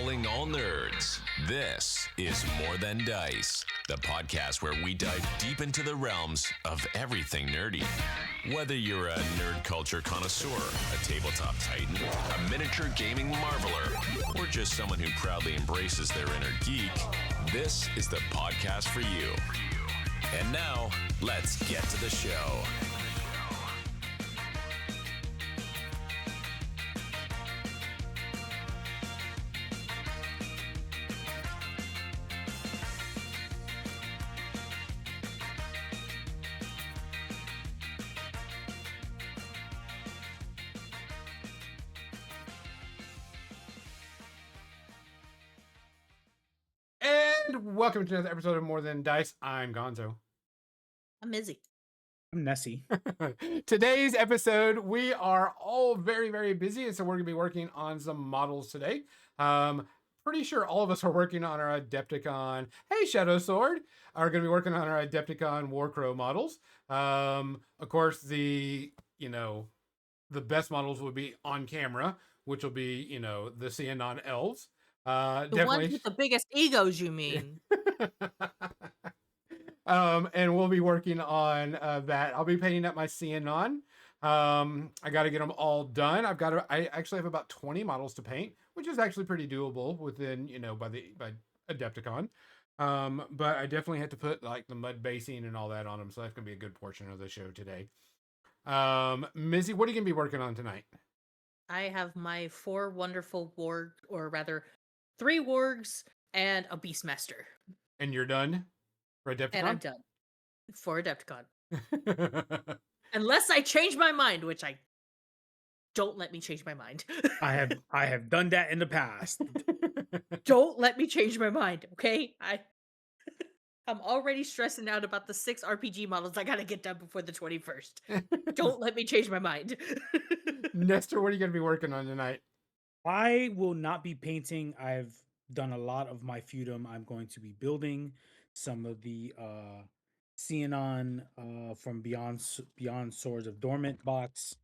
Calling all nerds. This is More Than Dice, the podcast where we dive deep into the realms of everything nerdy. Whether you're a nerd culture connoisseur, a tabletop titan, a miniature gaming marveler, or just someone who proudly embraces their inner geek, this is the podcast for you. And now, let's get to the show. And welcome to another episode of More Than Dice. I'm Gonzo. I'm Izzy. I'm Nessie. Today's episode, we are all very, very busy, and so we're going to be working on some models today. Pretty sure all of us are working on our Adepticon. Hey, Shadow Sword! Are going to be working on our Adepticon Warcrow models. Of course, the best models will be on camera, which will be, the Cianon elves. The ones with the biggest egos, you mean? And we'll be working on that. I'll be painting up my Cianon. I got to get them all done. I actually have about 20 models to paint, which is actually pretty doable within, by Adepticon. But I definitely had to put like the mud basing and all that on them. So that's going to be a good portion of the show today. Mizzy, what are you going to be working on tonight? I have my 4 wonderful warg, or rather 3 wargs and a beastmaster. And you're done for Adepticon? And I'm done for Adepticon. Unless I change my mind, which I don't let me change my mind. I have done that in the past. Don't let me change my mind, okay? I'm already stressing out about the 6 RPG models I gotta get done before the 21st. Don't let me change my mind. Nestor, what are you going to be working on tonight? I will not be painting. I've done a lot of my feudum. I'm going to be building some of the Cianon from Beyond Swords of Dormant box.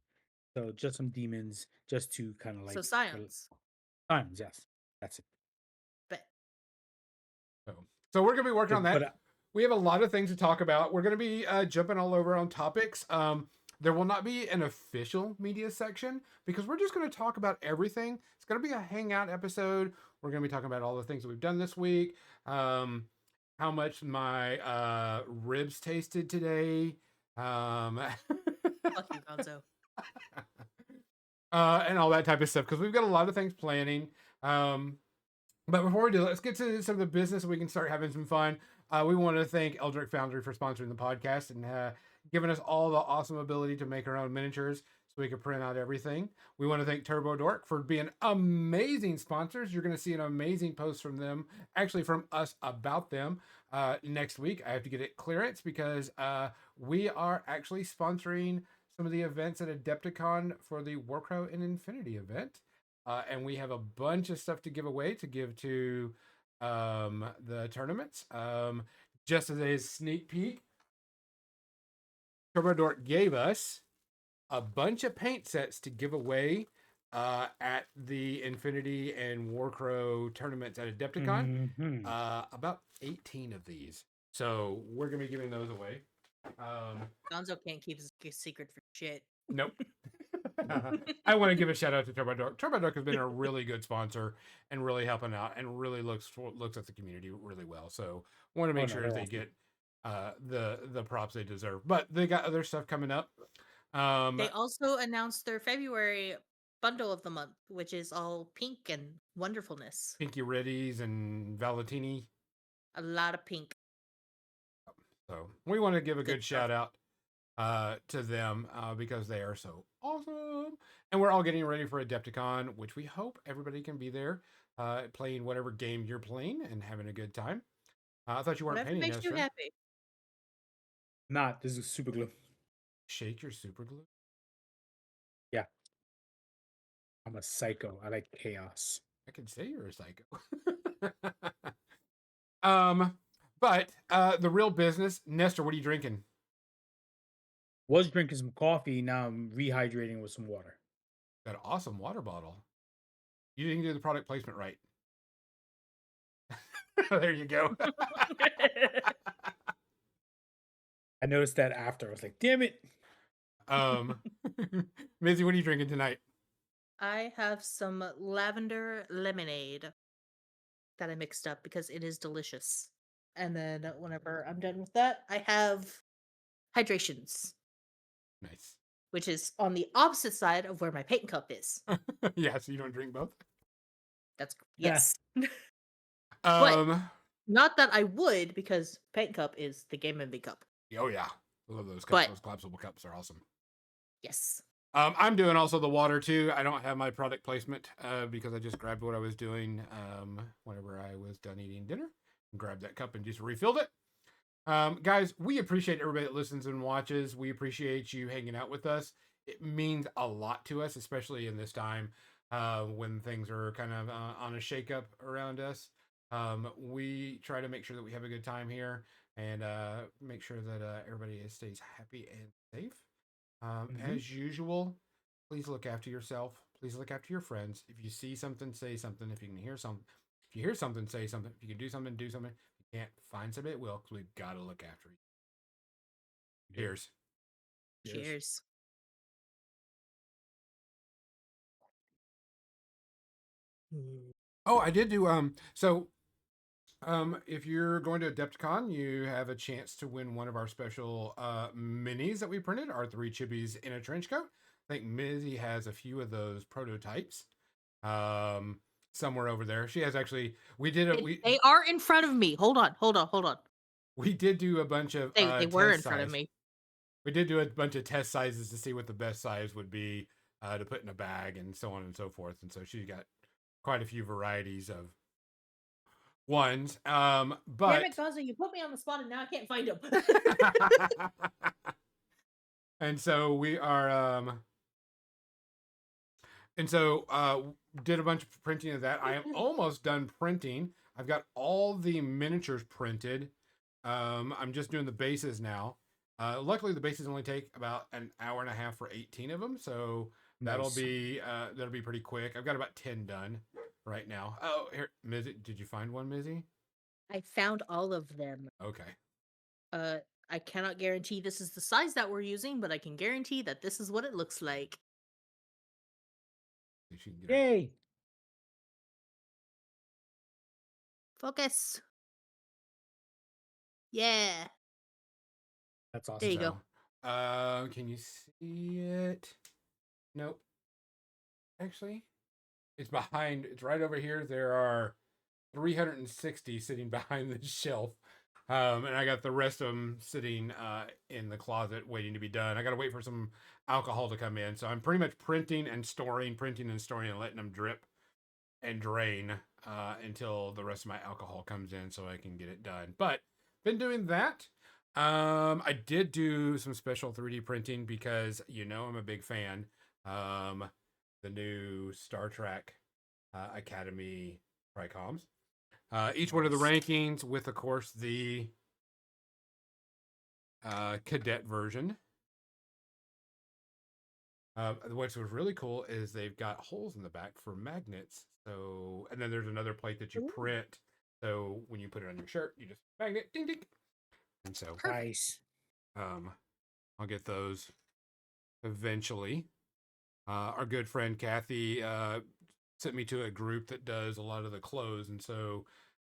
So just some demons, just to kind of like So scions. Scions, yes, that's it. But So we're going to be working on that. But, We have a lot of things to talk about. We're going to be jumping all over on topics. There will not be an official media section because we're just going to talk about everything. It's going to be a hangout episode. We're going to be talking about all the things that we've done this week. How much my ribs tasted today. fuck you, Gonzo. And all that type of stuff because we've got a lot of things planning. But before we do, let's get to some of the business so we can start having some fun. We want to thank Eldrick Foundry for sponsoring the podcast and giving us all the awesome ability to make our own miniatures so we can print out everything. We want to thank Turbo Dork for being amazing sponsors. You're going to see an amazing post from them, actually from us about them next week. I have to get it clearance because we are actually sponsoring some of the events at Adepticon for the Warcrow and Infinity event. And we have a bunch of stuff to give away to give to the tournaments. Just as a sneak peek, Turbo Dork gave us a bunch of paint sets to give away at the Infinity and Warcrow tournaments at Adepticon. About 18 of these. So we're going to be giving those away. Gonzo can't keep his secret for shit. Nope. I want to give a shout out to Turbo Dork. Turbo Dork has been a really good sponsor and really helping out and really looks at the community really well. So I want to make sure they get the props they deserve. But they got other stuff coming up. They also announced their February bundle of the month, which is all pink and wonderfulness. Pinky Reddies and Valentini. A lot of pink. So we want to give a good shout out to them because they are so awesome. And we're all getting ready for Adepticon, which we hope everybody can be there playing whatever game you're playing and having a good time. I thought you weren't Whatever painting makes you happy. Not. This is super glue. Shake your super glue. Yeah. I'm a psycho. I like chaos. I can say you're a psycho. But the real business, Nestor, what are you drinking? Was drinking some coffee. Now I'm rehydrating with some water. Got an awesome water bottle. You didn't do the product placement right. There you go. I noticed that after. I was like, damn it. Mizzy, what are you drinking tonight? I have some lavender lemonade that I mixed up because it is delicious. And then whenever I'm done with that, I have hydrations, Nice. which is on the opposite side of where my paint cup is. Yeah, so you don't drink both? That's Yeah. yes. Um, Not that I would, because paint cup is the Game & Cup. oh yeah. I love those cups. But- Those collapsible cups are awesome. Yes. I'm doing also the water too. I don't have my product placement because I just grabbed what I was doing whenever I was done eating dinner. Grabbed that cup and just refilled it. Guys, we appreciate everybody that listens and watches. We appreciate you hanging out with us. It means a lot to us, especially in this time when things are kind of on a shakeup around us. We try to make sure that we have a good time here and make sure that everybody stays happy and safe. As usual, please look after yourself. Please look after your friends. If you see something, say something. If you can hear something, if you hear something, say something. If you can do something, do something. If you can't find somebody, well, because we've got to look after you. Cheers. Cheers. Oh, I did do if you're going to Adepticon, you have a chance to win one of our special minis that we printed, our 3 chibis in a trench coat. I think Mizzy has a few of those prototypes somewhere over there. She has actually, They are in front of me. Hold on. we did do a bunch of They were in test front of size. me. We did do a bunch of test sizes to see what the best size would be to put in a bag and so on and so forth. And so she got quite a few varieties of ones. But Damn it, Gaza, you put me on the spot and now I can't find them. and so we are did a bunch of printing of that. I am almost done printing. I've got all the miniatures printed. I'm just doing the bases now. Luckily the bases only take about an hour and a half for 18 of them, so that'll Nice. be pretty quick. I've got about 10 done right now. Oh, here, Mizzy, did you find one, Mizzy? I found all of them. Okay. I cannot guarantee this is the size that we're using, but I can guarantee that this is what it looks like. She can get her- Yay. Focus. Yeah. That's awesome. There you go. Can you see it? Nope. Actually, it's behind. It's right over here. There are 360 sitting behind the shelf. And I got the rest of them sitting in the closet waiting to be done. I got to wait for some alcohol to come in. So I'm pretty much printing and storing, and letting them drip and drain until the rest of my alcohol comes in so I can get it done. But been doing that. I did do some special 3D printing because, I'm a big fan. The new Star Trek Academy Tricoms. Each one of the rankings with, of course, the cadet version. What's really cool is they've got holes in the back for magnets. So, and then there's another plate that you print. So when you put it on your shirt, you just magnet, ding, ding. And so, Nice. I'll get those eventually. Our good friend Kathy sent me to a group that does a lot of the clothes, and so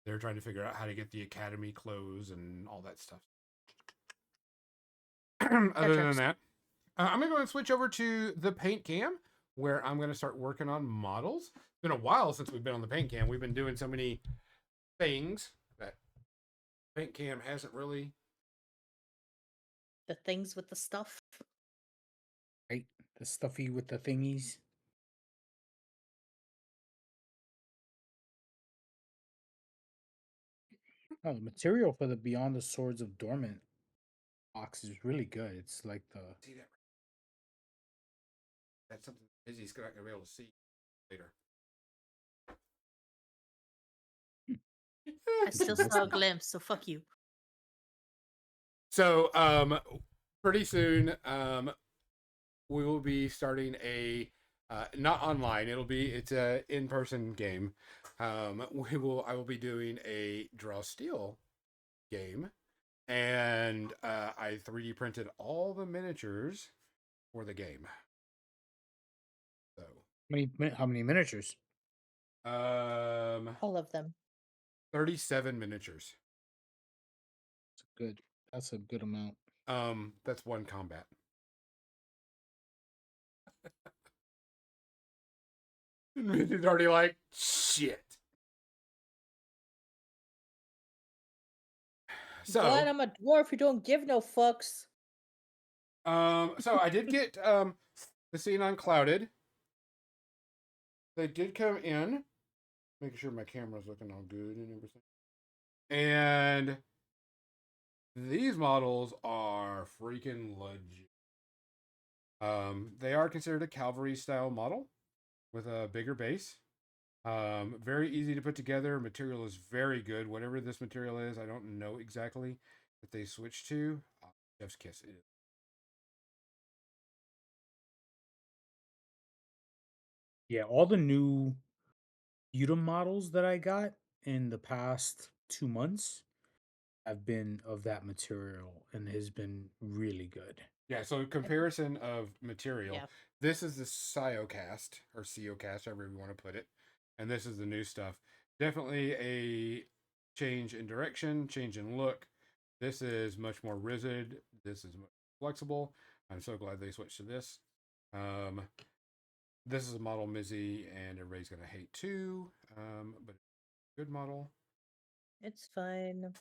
they're trying to figure out how to get the Academy clothes and all that stuff. Other than that, I'm going to go and switch over to the paint cam, where I'm going to start working on models. It's been a while since we've been on the paint cam. We've been doing so many things that paint cam hasn't really... The things with the stuff. Right. The stuffy with the thingies. Oh, the material for the Beyond the Swords of Dormant box is really good. It's like the... See that? That's something Izzy's not going to be able to see later. I still saw a glimpse, so fuck you. So, pretty soon, we will be starting a not online. It's a in-person game. I will be doing a draw steel game, and I 3D printed all the miniatures for the game. So, How many miniatures? 'All of them. 37 miniatures. Good. That's a good amount. That's one combat. It's already like shit. So, Glad I'm a dwarf who don't give no fucks. so I did get the scene on Clouded. They did come in, making sure my camera's looking all good and everything. And these models are freaking legit. They are considered a cavalry style model with a bigger base. Very easy to put together. Material is very good. Whatever this material is, I don't know exactly that they switched to. Chef's kiss. It is. Yeah, all the new Udom models that I got in the past 2 months have been of that material and has been really good. Yeah, so comparison of material. Yeah. This is the Siocast or Siocast, however you want to put it, and this is the new stuff. Definitely a change in direction, change in look. This is much more rigid. This is much flexible. I'm so glad they switched to this. This is a model Mizzy, and everybody's gonna hate too. But good model. It's fine.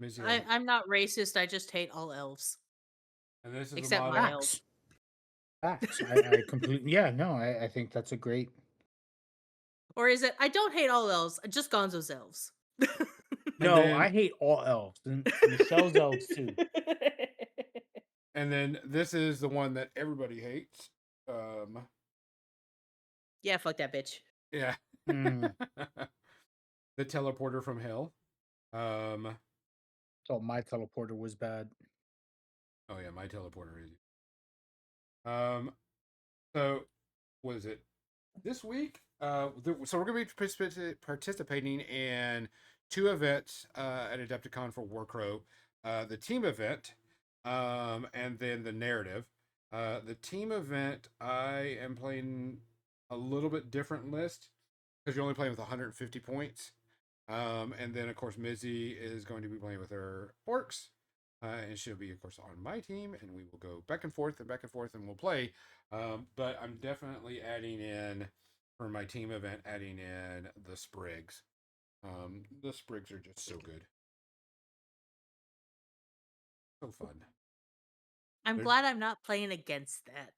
Mizzy, has- I'm not racist. I just hate all elves. and this is Except a my model. elf. Facts. I completely, yeah, no, I think that's a great. Or is it, I don't hate all elves, just Gonzo's elves. No, then- I hate all elves. And Michelle's elves too. And then this is the one that everybody hates. Yeah, fuck that bitch. Yeah. Mm. The teleporter from hell. So my teleporter was bad. Oh yeah, my teleporter is. So what is it? This week, so we're gonna be participating in two events at Adepticon for Warcrow. The team event, and then the narrative. The team event, I am playing a little bit different list because you're only playing with 150 points. And then of course Mizzy is going to be playing with her orcs, and she'll be of course on my team, and we will go back and forth and back and forth, and we'll play. But I'm definitely adding in for my team event, adding in the sprigs. The sprigs are just so good, so fun. I'm They're- glad I'm not playing against that.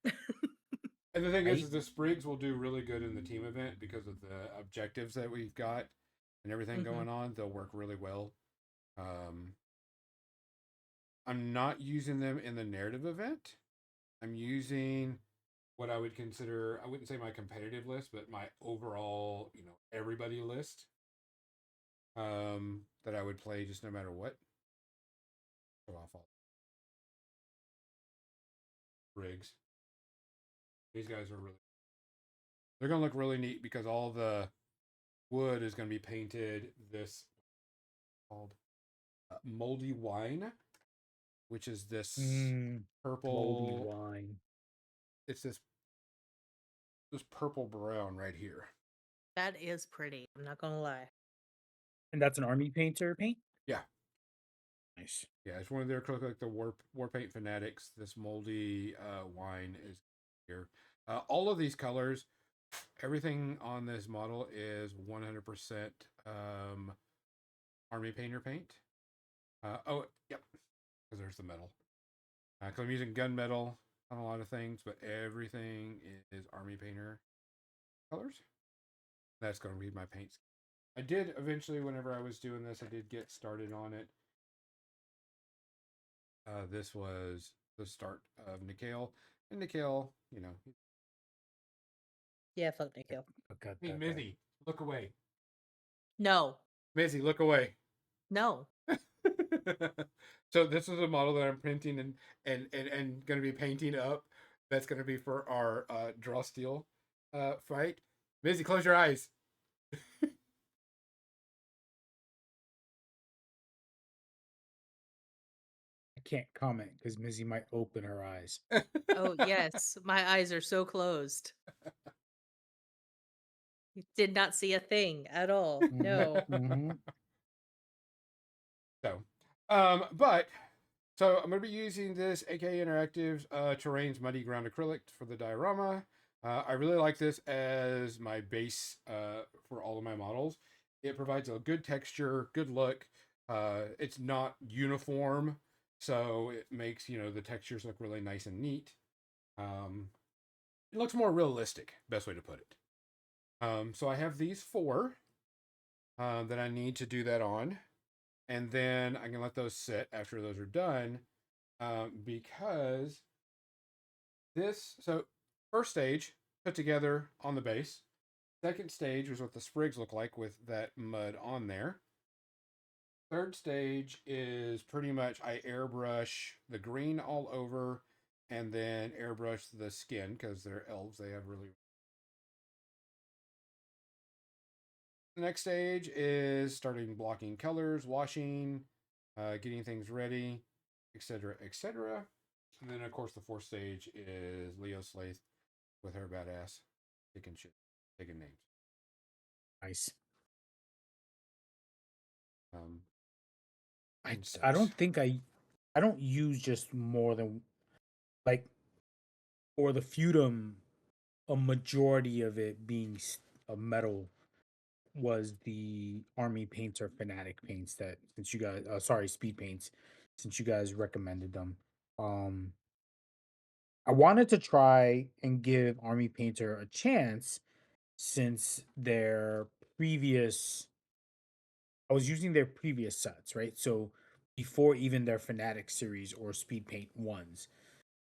And the thing Right? is the sprigs will do really good in the team event because of the objectives that we've got and everything Mhm. going on. They'll work really well. I'm not using them in the narrative event. I'm using what I would consider, I wouldn't say my competitive list, but my overall, everybody list. That I would play just no matter what. Show off all rigs. These guys are really, they're gonna look really neat because all the wood is gonna be painted this called moldy wine, which is this Moldy purple. wine. It's this purple brown right here. That is pretty. I'm not gonna lie. And that's an army painter paint? Yeah. Nice. Yeah, it's one of their like the war paint fanatics. This moldy wine is here. All of these colors, everything on this model is 100% army painter paint. Oh, yep, because there's the metal. Because I'm using gunmetal on a lot of things, but everything is army painter colors. That's going to be my paint. I did eventually, whenever I was doing this, I did get started on it. This was the start of Nikhil. And Nikhil, Yeah, fuck Nikhil. Hey, Mizzy, look away. No. Mizzy, look away. No. So this is a model that I'm printing and going to be painting up. That's going to be for our draw steel fight. Mizzy, close your eyes. I can't comment because Mizzy might open her eyes. Oh, yes. My eyes are so closed. You did not see a thing at all. No. Mhm. So, but so I'm going to be using this AK Interactive's Terrain's Muddy Ground Acrylic for the diorama. I really like this as my base for all of my models. It provides a good texture, good look. It's not uniform, so it makes the textures look really nice and neat. It looks more realistic, best way to put it. So I have these four that I need to do that on, and then I can let those sit after those are done, because so first stage put together on the base. Second stage was what the sprigs look like with that mud on there. Third stage is pretty much I airbrush the green all over and then airbrush the skin because they're elves. They have really. The next stage is starting blocking colors, washing, getting things ready, etc., etc. And then, of course, the fourth stage is Leo Slaith with her badass taking shit, taking names. Nice. Um, I don't think I don't use just more than like for the feudum. A majority of it being a metal was the army paints or fanatic paints that since you guys sorry speed paints since you guys recommended them. um I wanted to try and give army painter a chance since their previous I was using their previous sets, right? So before even their fanatic series or speed paint ones,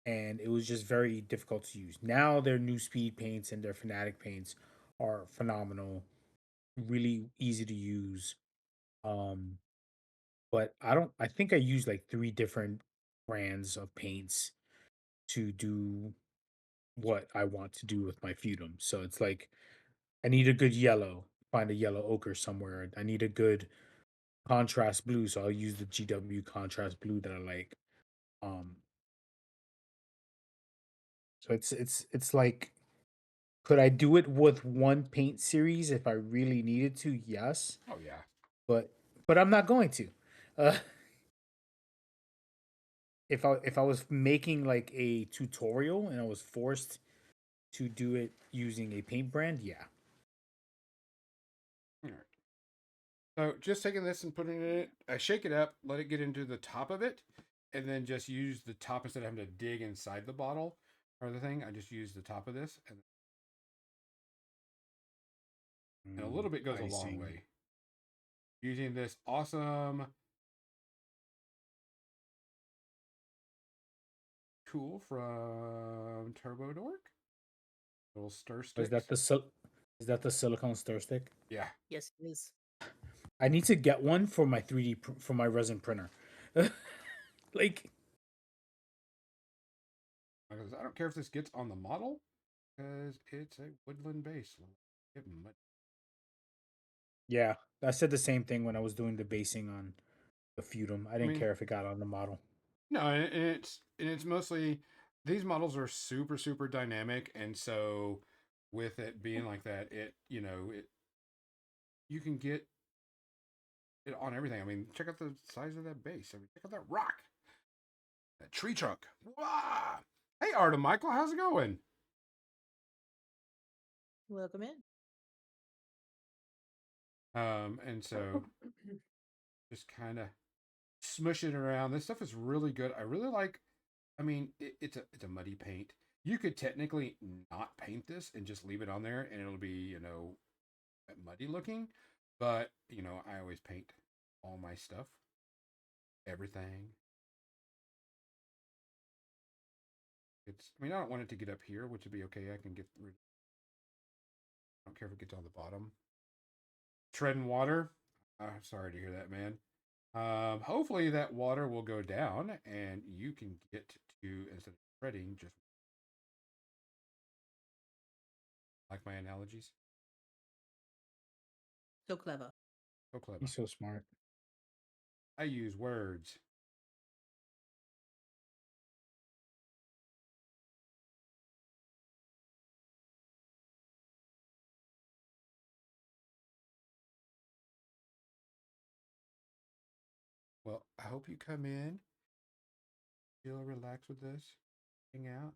and it was just very difficult to use. Now their new speed paints and their fanatic paints are phenomenal, really easy to use. Um, but I think I use like three different brands of paints to do what I want to do with my feudum. So it's like I need a good yellow, find a yellow ochre somewhere. I need a good contrast blue, so I'll use the GW contrast blue that I like. Um, so it's like could I do it with one paint series if I really needed to? Yes, oh yeah. but I'm not going to. Uh, if I was making like a tutorial and I was forced to do it using a paint brand, yeah. All right. So just taking this and putting it in it, I shake it up, let it get into the top of it, and then just use the top instead of having to dig inside the bottle or the thing. I just use the top of this, and a little bit goes a long Icing. way. Using this awesome tool from Turbo Dork, little stir Is sticks. is that the silicone stir stick? Yeah, Yes, it is. I need to get one for my 3D for my resin printer. Like because I don't care if this gets on the model, because it's a woodland base. yeah, I said the same thing when I was doing the basing on the feudum. I I didn't mean, care if it got on the model. no, and it's mostly these models are super dynamic, and so with it being like that, it you can get it on everything. I mean, check out the size of that base. I mean, check out that rock, that tree trunk. Wow! Hey, Artem Michael, how's it going? Welcome in. And so just kind of smush it around. This stuff is really good. I really like. I mean, it's a muddy paint. You could technically not paint this and just leave it on there, and it'll be muddy looking. But I always paint all my stuff, everything. I mean, I don't want it to get up here, which would be okay. I can get rid. I don't care if it gets on the bottom. Treading water. Sorry to hear that, man. Hopefully that water will go down, and you can get to instead of treading, just like my analogies. So clever. So clever. He's so smart. I use words. Well, I hope you come in, feel relax with us, hang out.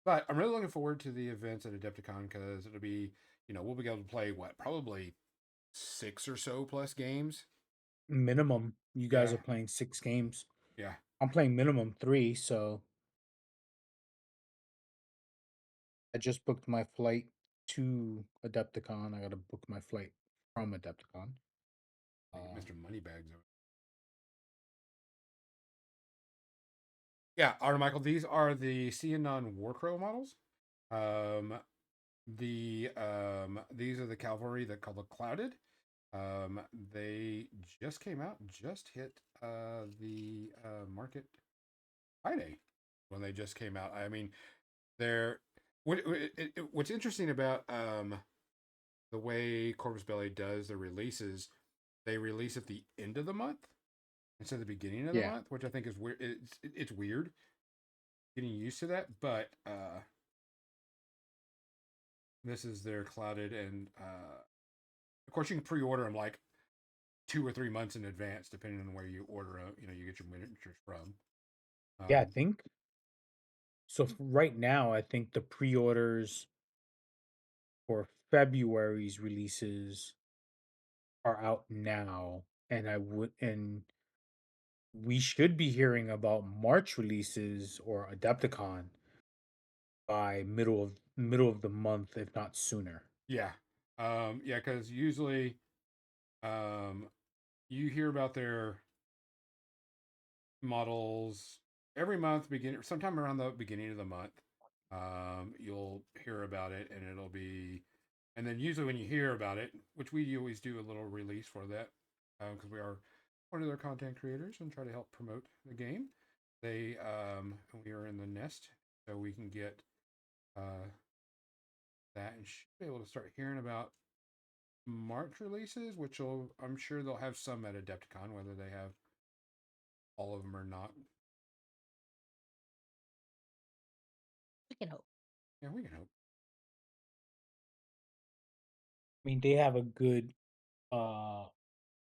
But I'm really looking forward to the events at Adepticon because it'll be, we'll be able to play what, probably 6 or so plus games. Minimum, you guys Yeah, are playing 6 games. yeah. I'm playing minimum 3, so I just booked my flight to Adepticon. I gotta book my flight from Adepticon. Mr. Moneybags. Yeah, Arthur Michael, these are the Xenon Warcrow models. These are the cavalry that call the Clouded. They just came out, just hit the market Friday when they just came out. I mean, they're what's interesting about the way Corvus Belli does the releases, they release at the end of the month instead of the beginning of the Yeah. month, which I think is weird. It's weird getting used to that, but this is their Clouded, and of course you can pre-order them like 2 or 3 months in advance, depending on where you order. You get your miniatures from. Yeah, I think so. Right now, I think the pre-orders for February's releases are out now, and we should be hearing about March releases or Adepticon by middle of the month, if not sooner. Yeah, yeah, because usually, um, you hear about their models every month, beginning sometime around the beginning of the month. You'll hear about it, and it'll be, and then usually when you hear about it, which we always do a little release for that, because we are one of their content creators and try to help promote the game. We are in the nest, so we can get that and should be able to start hearing about March releases, which I'm sure they'll have some at Adepticon, whether they have all of them or not. We can hope. Yeah, we can hope. I mean, they have a good uh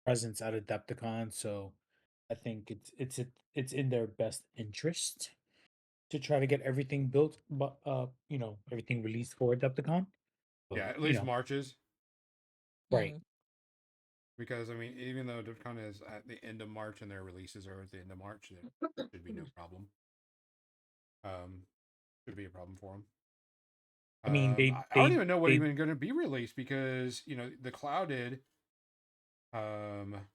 presence at Adepticon, so I think it's in their best interest to try to get everything built, but everything released for Adepticon. Yeah, But at least Marches, right. Mhm. because I mean, even though Adepticon is at the end of March and their releases are at the end of March, it should be no problem. Um, should be a problem for them. I mean, I don't even know what even going to be released because the Clouded. Um,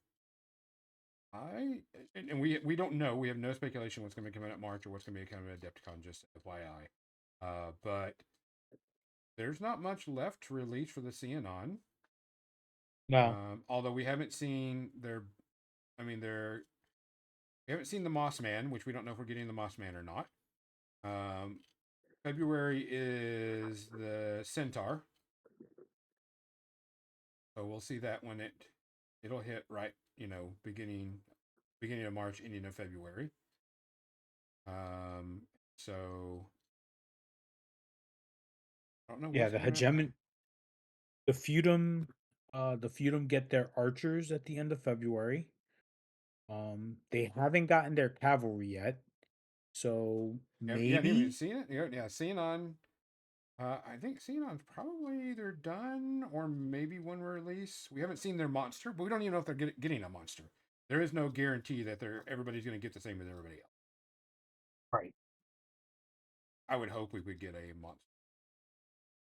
I and we don't know. We have no speculation what's going to be coming at March or what's going to be coming at Adepticon. Just FYI, but there's not much left to release for the Xenon. no. Although we haven't seen we haven't seen the Moss Man, which we don't know if we're getting the Moss Man or not. Um, February is the Centaur, so we'll see that when it'll hit right. Beginning of March, ending of February. So I don't know Yeah, what's the coming up. hegemon, the feudum get their archers at the end of February. They haven't gotten their cavalry yet, so Yeah, yeah, I haven't even maybe. seen it. Yeah, Xenon. I think Xenon's probably either done or maybe one release. We haven't seen their monster, but we don't even know if they're getting a monster. There is no guarantee that everybody's going to get the same as everybody else. Right. I would hope we would get a monster.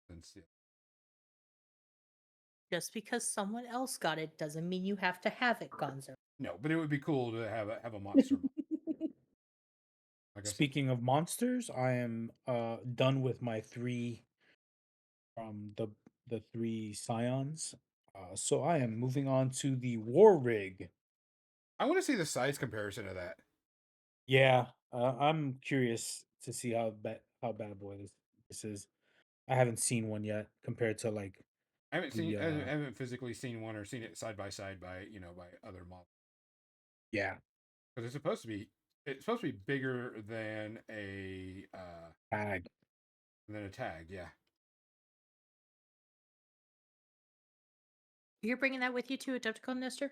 Since Just because someone else got it doesn't mean you have to have it, Gonzo. no, but it would be cool to have a monster. Like I said, Speaking of monsters, I am done with my three the three scions. So I am moving on to the war rig. I want to see the size comparison of that. Yeah, I'm curious to see how bad boy this is. I haven't seen one yet compared to like I The haven't physically seen one or seen it side by side by by other models. yeah, Because it's supposed to be bigger than a tag. tag. Yeah. You're bringing that with you to Adepticon, Nestor?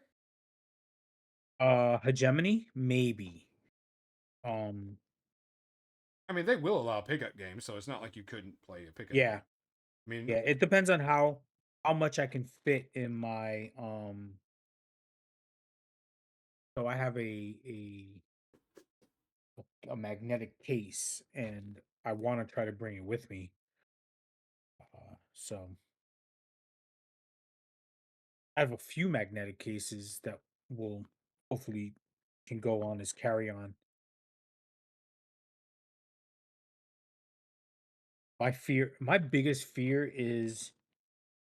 Hegemony, maybe. Um, I mean, they will allow pickup games, so it's not like you couldn't play a pickup yeah, game. I mean, yeah. It depends on how much I can fit in my So I have a magnetic case, and I want to try to bring it with me. So I have a few magnetic cases that will hopefully can go on as carry on. My biggest fear is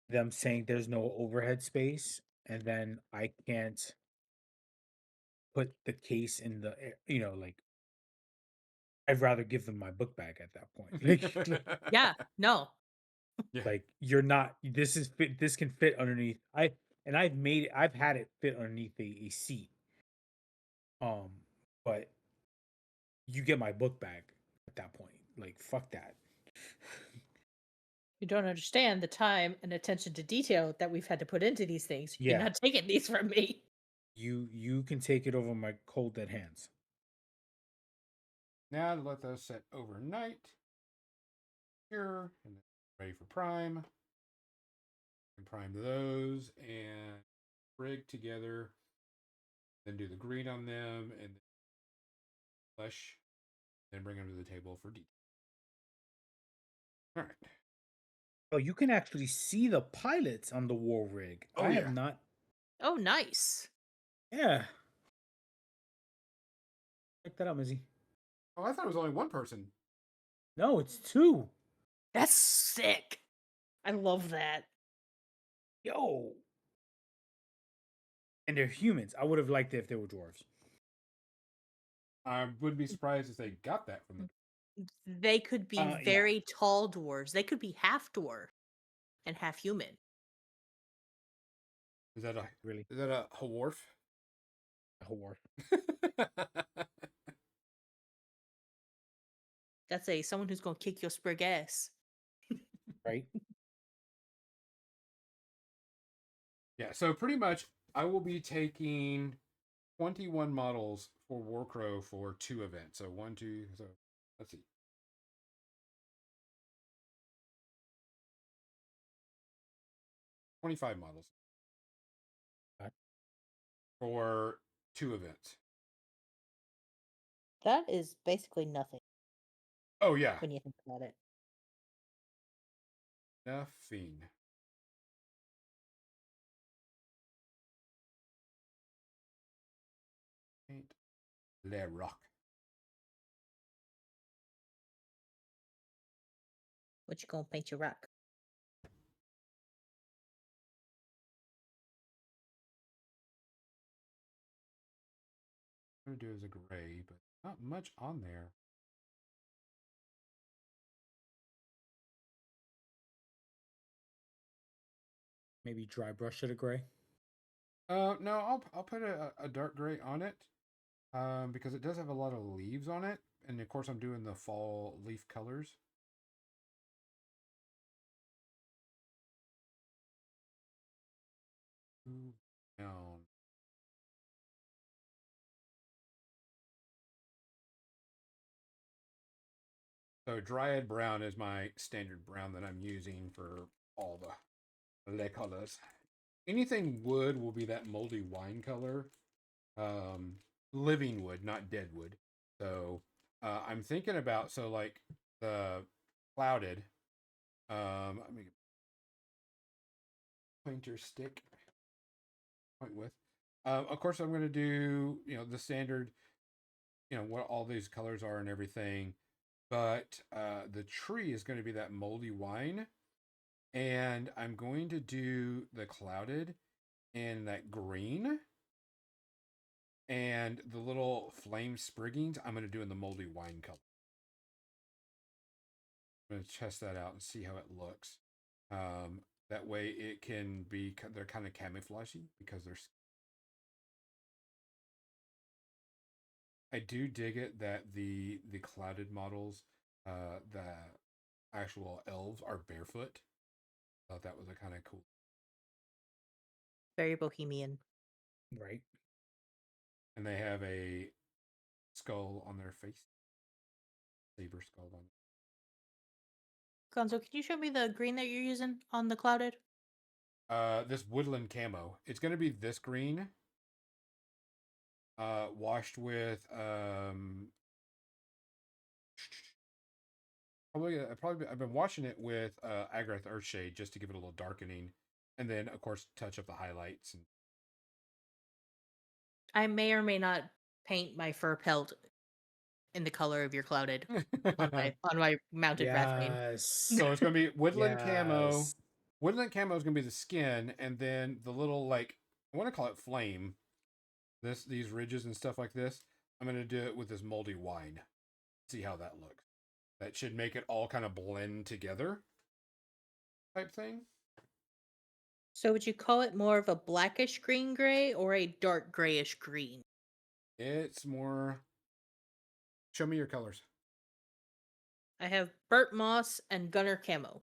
them saying there's no overhead space, and then I can't put the case in like I'd rather give them my book bag at that point. Yeah, no. yeah. Like you're not. This can fit underneath. I've had it fit underneath a seat. Um, but you get my book bag at that point. Like fuck that. You don't understand the time and attention to detail that we've had to put into these things. You're Yeah, not taking these from me. you can take it over my cold dead hands. Now to let those set overnight here, and then ready for prime. And prime those and rig together. Then do the green on them and flesh. Then bring them to the table for detail. All right. Oh, you can actually see the pilots on the war rig. Oh, I have yeah. not. Oh, nice. Yeah. Check that out, Mizzy. Oh, I thought it was only one person. No, it's two. That's sick. I love that. Yo. And they're humans. I would have liked it if they were dwarves. I would be surprised if they got that from them. They could be Yeah. very tall dwarves. They could be half dwarf and half human. Is that a Really? Is that a Haworf? A dwarf. That's someone who's gonna kick your sprig ass. Right? Yeah, so pretty much I will be taking 21 models for Warcrow for 2 events. So 1, 2, so let's see. 25 models Okay. for 2 events. That is basically nothing Oh yeah, when you think about it. nothing. Paint Le Rock. What you gonna paint your rock? I'm gonna do it as a gray, but not much on there. Maybe dry brush it a gray. No, I'll put a dark gray on it, because it does have a lot of leaves on it, and of course I'm doing the fall leaf colors. Down. So Dryad Brown is my standard brown that I'm using for all the Le colors. Anything wood will be that moldy wine color. Living wood, not dead wood. So I'm thinking about like the clouded. Let me pointer stick point with. Of course, I'm going to do the standard, what all these colors are and everything. But the tree is going to be that moldy wine, and I'm going to do the clouded in that green. And the little flame spriggings, I'm going to do in the moldy wine color. I'm going to test that out and see how it looks. That way it can be, they're kind of camouflagey because they're. I do dig it that the clouded models, the actual elves are barefoot. Thought that was a kind of cool. Very bohemian. Right. And they have a skull on their face. Saber skull on. Gonzo, can you show me the green that you're using on the clouded? This woodland camo. It's gonna be this green. Washed with probably I've been washing it with Agrath Earthshade just to give it a little darkening, and then of course touch up the highlights. And I may or may not paint my fur pelt in the color of your clouded on my mounted Wrathbane. Yes. So it's gonna be woodland camo. Yes. Woodland camo is gonna be the skin, and then the little I want to call it flame. These ridges and stuff like this. I'm gonna do it with this moldy wine. See how that looks. That should make it all kind of blend together, type thing. So would you call it more of a blackish green gray or a dark grayish green? It's more. Show me your colors. I have burnt moss and gunner camo.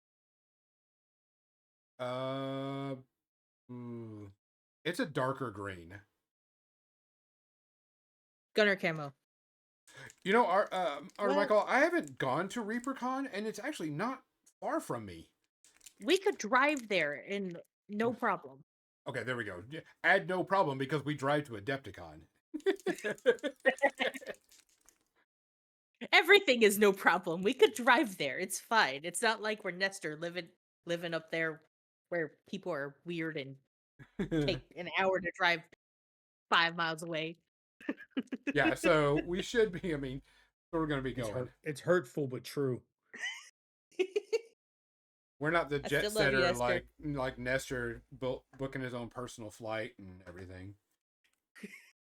It's a darker green. Gunner camo. You know, Well- Michael, I haven't gone to ReaperCon, and it's actually not far from me. We could drive there and no problem. Okay, there we go. Add no problem because we drive to Adepticon. Everything is no problem. We could drive there. It's fine. It's not like we're Nestor living up there where people are weird and take an hour to drive 5 miles away. Yeah, so we should be. I mean, we're going to be It's, going. it's hurtful but true. We're not the I jet still love you, setter Esther. like Nestor booking his own personal flight and everything.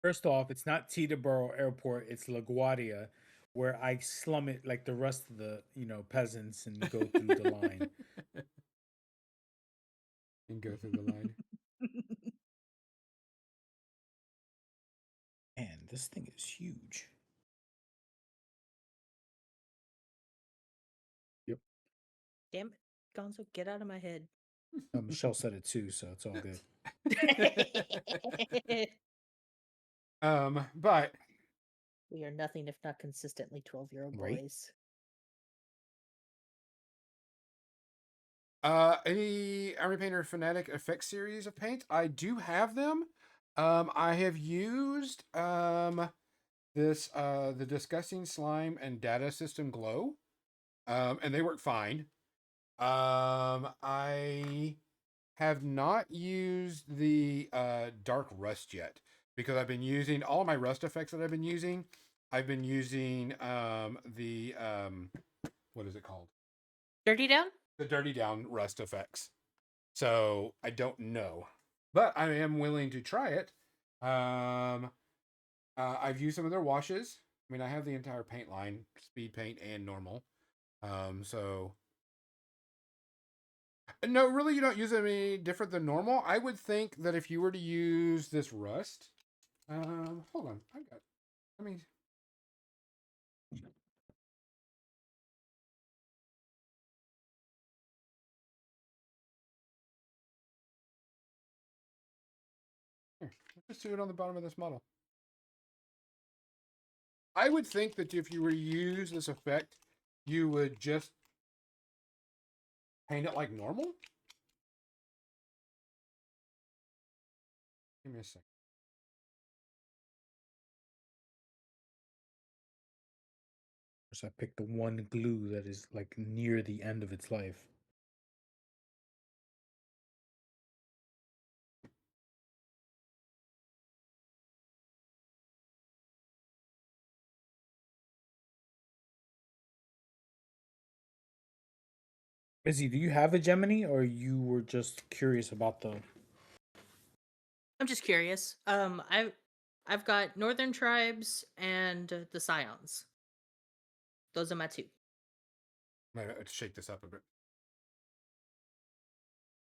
First off, it's not Teterboro Airport, it's LaGuardia, where I slum it like the rest of the, peasants and go through the line. And go through the line. Man, this thing is huge. Yep. Damn it. Gonzo, get out of my head. Michelle said it too, so it's all good. But We are nothing if not consistently 12-year-old Right. boys. Any Army Painter Fanatic Effects series of paint? I do have them. I have used this the Disgusting Slime and Data System Glow. And they work fine. I have not used the Dark Rust yet because I've been using all my rust effects that I've been using. I've been using the what is it called? Dirty Down? The Dirty Down rust effects. So I don't know, but I am willing to try it. I've used some of their washes. I mean, I have the entire paint line, speed paint and normal. So no, really, you don't use it any different than normal. I would think that if you were to use this rust, hold on, let me. Here, let's just do it on the bottom of this model. I would think that if you were to use this effect, you would just paint it like normal. Give me a second. So I picked the one glue that is like near the end of its life. Izzy, do you have a Gemini or you were just curious about the I'm just curious. I've got Northern Tribes and the Scions. Those are my two. Maybe let's shake this up a bit.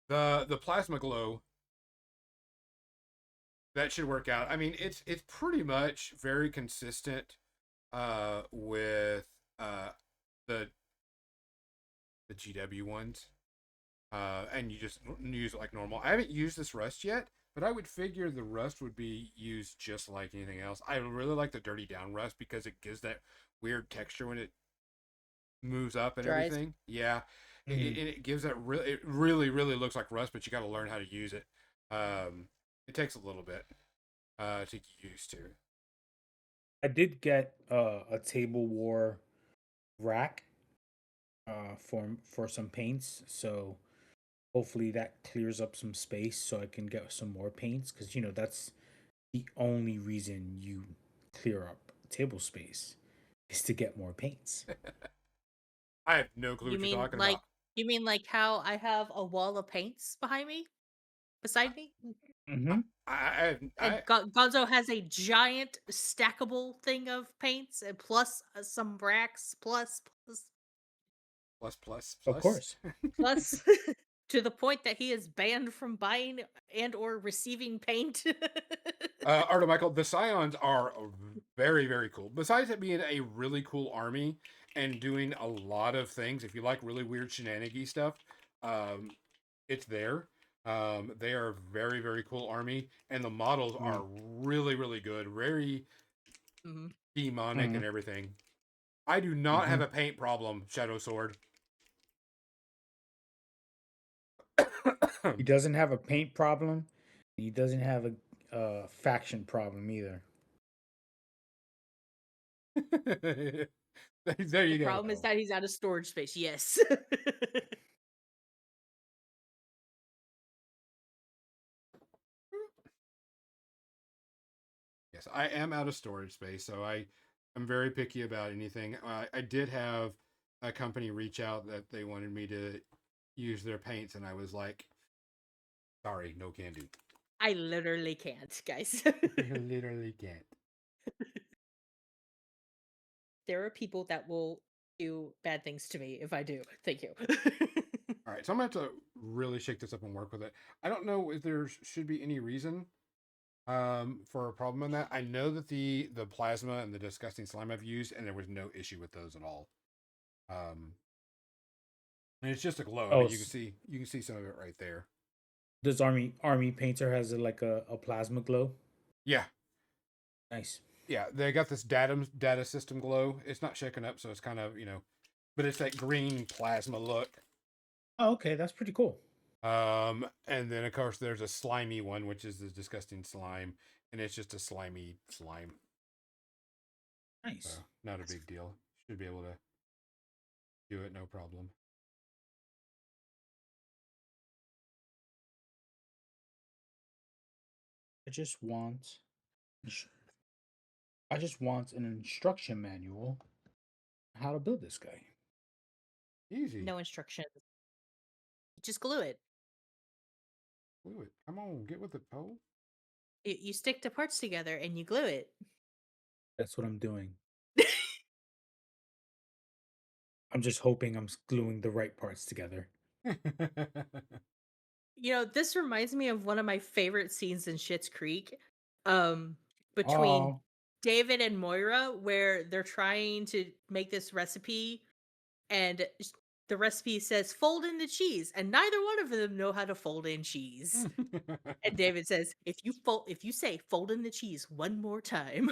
The plasma glow, that should work out. I mean, it's pretty much very consistent with the GW ones. And you just use it like normal. I haven't used this rust yet, but I would figure the rust would be used just like anything else. I really like the dirty down rust because it gives that weird texture when it moves up and Dries. everything. Yeah, Mhm. it gives that it really looks like rust, but you got to learn how to use it. It takes a little bit to get used to. I did get a table war rack for some paints, so hopefully that clears up some space so I can get some more paints because that's the only reason you clear up table space is to get more paints. I have no clue You what you're mean talking like about. you mean like how I have a wall of paints behind me, beside me, Mm-hmm. I and Gonzo has a giant stackable thing of paints, and plus some racks, Of course. plus to the point that he is banned from buying and or receiving paint. Arto Michael, the Scions are very cool. Besides it being a really cool army and doing a lot of things, if you like really weird shenanigan stuff, um, it's there. They are very cool army, and the models are really good, very Mhm. demonic Mm-hmm. and everything. I do not Mm-hmm. have a paint problem, Shadow Sword. He doesn't have a paint problem. He doesn't have a faction problem either. There The you go. problem is that he's out of storage space. Yes. Yes, I am out of storage space, so I'm very picky about anything. I did have a company reach out that they wanted me to use their paints, and I was like, sorry, no can do. I literally can't, guys. Literally can't. There are people that will do bad things to me if I do. Thank you. All right, so I'm gonna have to really shake this up and work with it. I don't know if there should be any reason for a problem in that. I know that the plasma and the disgusting slime I've used, and there was no issue with those at all. Um, and it's just a glow. I Oh, mean, you can see some of it right there. this army painter has like a plasma glow. Yeah, Nice. yeah, they got this data system glow. It's not shaken up, so it's kind of but it's that green plasma look. Oh, okay, that's pretty cool. And then of course there's a slimy one, which is the disgusting slime, and it's just a slimy slime. So Nice. not a big deal. Should be able to do it, no problem. I just want ins- I just want an instruction manual on how to build this guy. Easy. No instructions. Just glue it. Glue it. Come on, get with the pole. You stick the parts together and you glue it. That's what I'm doing. I'm just hoping I'm gluing the right parts together. This reminds me of one of my favorite scenes in Schitt's Creek. Um, between Oh, David and Moira, where they're trying to make this recipe, and the recipe says fold in the cheese, and neither one of them know how to fold in cheese. And David says, if you say fold in the cheese one more time.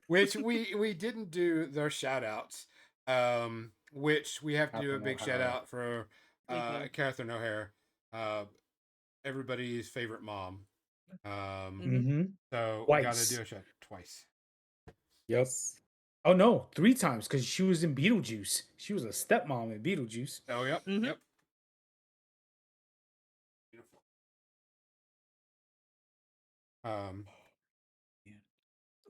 Which we didn't do their shout outs. Which we have to do a Catherine big shout O'Hara. out for We do. Catherine O'Hare, everybody's favorite mom. Mhm. Mm-hmm. So we got to Twice. do a shout twice. Yep. Yes. Oh no, 3 times because she was in Beetlejuice. She was a stepmom in Beetlejuice. Oh yep, Mhm. yep. Beautiful. Um,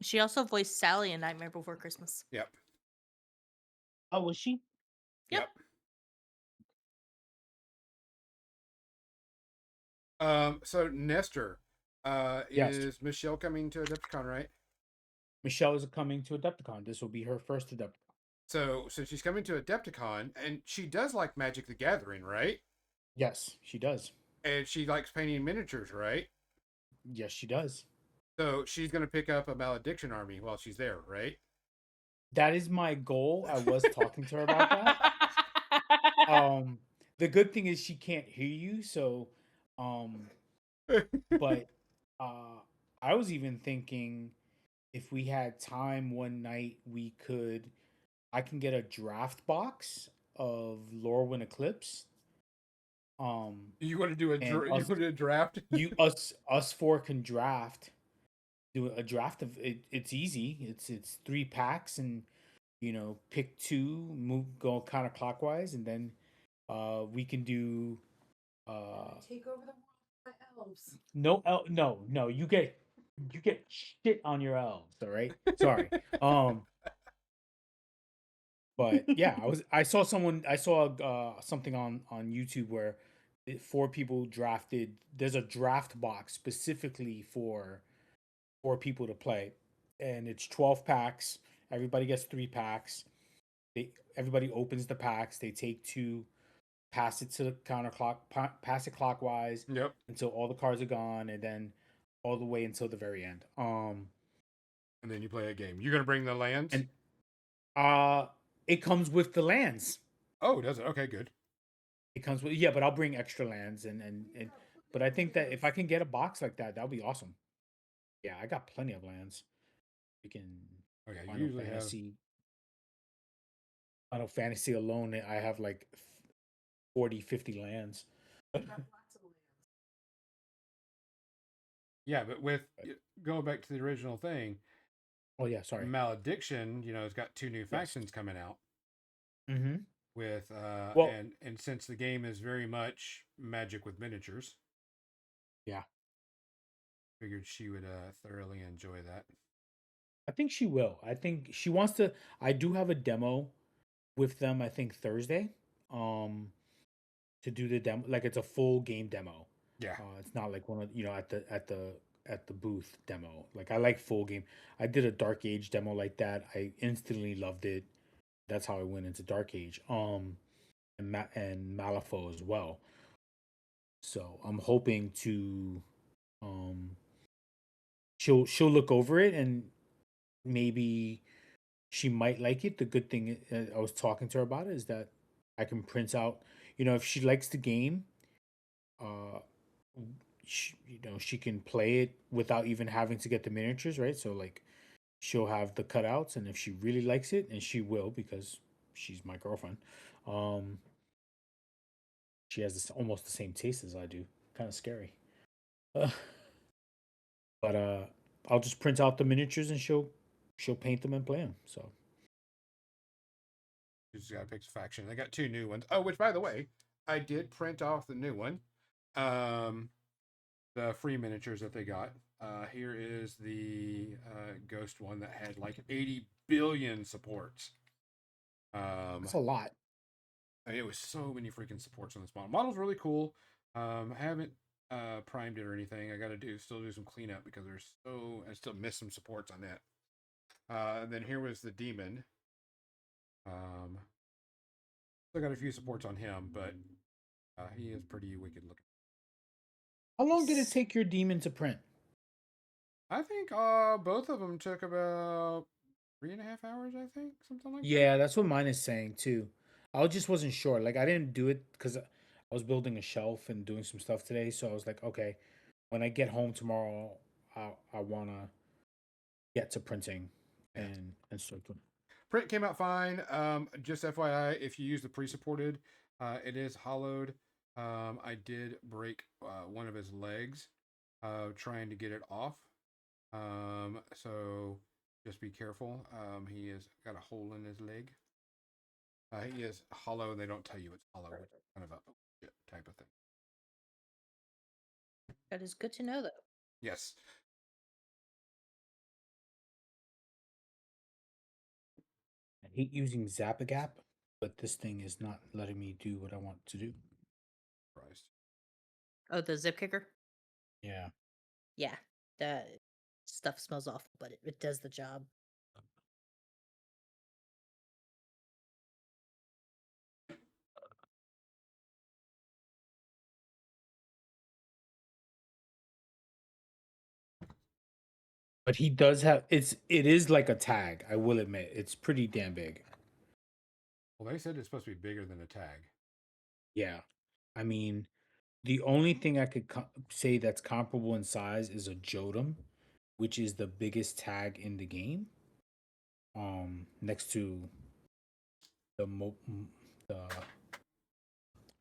She also voiced Sally in Nightmare Before Christmas. yep, Oh, was she? Yep. yep. So Nestor, Yes. is Michelle coming to Adepticon, right? Michelle is coming to Adepticon. This will be her first Adepticon. So she's coming to Adepticon, and she does like Magic the Gathering, right? Yes, she does. and she likes painting miniatures, right? Yes, she does. So she's gonna pick up a malediction army while she's there, right? That is my goal. I was talking to her about that. Um, the good thing is she can't hear you, so um, but uh, I was even thinking if we had time one night, I can get a draft box of Lorwyn Eclipse. You want to do a And you want to do a draft? us four can do a draft of it. It's easy. It's 3 packs, and pick two, go kind of clockwise, and then we can do Take over the world by elves. no, you get shit on your elves, all right? Sorry. But yeah, I saw something on YouTube where 4 people drafted. There's a draft box specifically for 4 people to play, and it's 12 packs. Everybody gets 3 packs. Everybody opens the packs. They take two, pass it to the pass it clockwise Yep. until all the cards are gone, and then all the way until the very end. And then you play a game. You're gonna bring the lands. And it comes with the lands. Oh, does it? Okay, good. It comes with but I'll bring extra lands and but I think that if I can get a box like that, that'll be awesome. Yeah, I got plenty of lands. We can Okay, you Final usually have. Final Fantasy alone, I have like 40, 50 lands. Got lots of lands. Yeah, but with going back to the original thing, Oh yeah, sorry. Malediction, it's got 2 new factions coming out Mm-hmm. with Well- and since the game is very much magic with miniatures, Yeah. figured she would thoroughly enjoy that. I think she will. I think she wants to. I do have a demo with them, I think Thursday. To do the demo, like it's a full game demo. Yeah. It's not like one of at the booth demo. Like I like full game. I did a Dark Age demo like that. I instantly loved it. That's how I went into Dark Age. And Malifaux as well. So I'm hoping to she'll look over it, and maybe she might like it. The good thing I was talking to her about it is that I can print out, if she likes the game, uh, she can play it without even having to get the miniatures, right? So like, she'll have the cutouts, and if she really likes it, and she will because she's my girlfriend, um, she has almost the same taste as I do. Kind of scary, but I'll just print out the miniatures, and she'll paint them and play them. So. You just got to pick a faction. They got 2 new ones. Oh, which by the way, I did print off the new one. The free miniatures that they got. Here is the ghost one that had like 80 billion supports. That's a lot. It was so many freaking supports on this model. Model's really cool. I haven't primed it or anything. I got to still do some cleanup because I still miss some supports on that. And then here was the demon. Still got a few supports on him, but he is pretty wicked looking. How long did it take your demon to print? I think both of them took about 3.5 hours. I think something like that. Yeah, that's what mine is saying too. I just wasn't sure. Like I didn't do it because I was building a shelf and doing some stuff today. So I was like, okay, when I get home tomorrow, I wanna get to printing and start doing. Print came out fine. Just FYI, if you use the pre-supported, it is hollowed. I did break one of his legs trying to get it off. So just be careful. He has got a hole in his leg. He is hollow, and they don't tell you it's hollow, which is kind of a shit type of thing. That is good to know, though. Yes. I hate using Zapagap, but this thing is not letting me do what I want to do. Surprised. Oh, the zip kicker? Yeah. Yeah, that stuff smells awful, but it does the job. But he does have it is like a tag, I will admit. It's pretty damn big. Well, they said it's supposed to be bigger than a tag. Yeah. I mean, the only thing I could say that's comparable in size is a Jodam, which is the biggest tag in the game. Next to the the,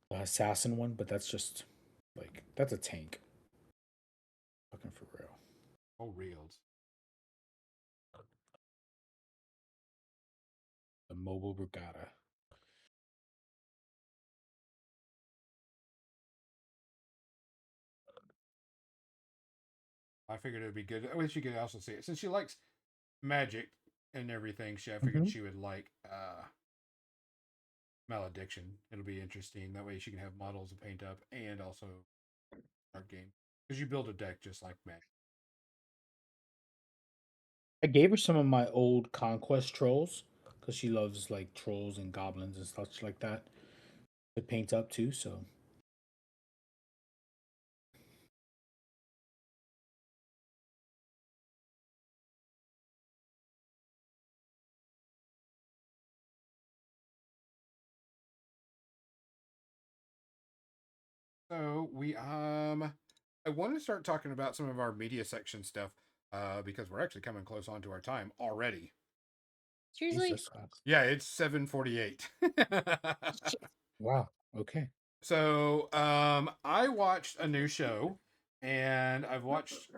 the assassin one, but that's just like that's a tank. Fucking for real. Oh, reels. The mobile regatta. I figured it would be good. I wish you could also see it. Since she likes magic and everything, I figured she would like Malediction. It'll be interesting. That way she can have models to paint up and also art game. Because you build a deck just like magic. I gave her some of my old conquest trolls because she loves like trolls and goblins and such like that to paint up too. So So I want to start talking about some of our media section stuff because we're actually coming close on to our time already. Seriously? Jesus. Yeah, it's 7:48. Wow. Okay. So I watched a new show and I've watched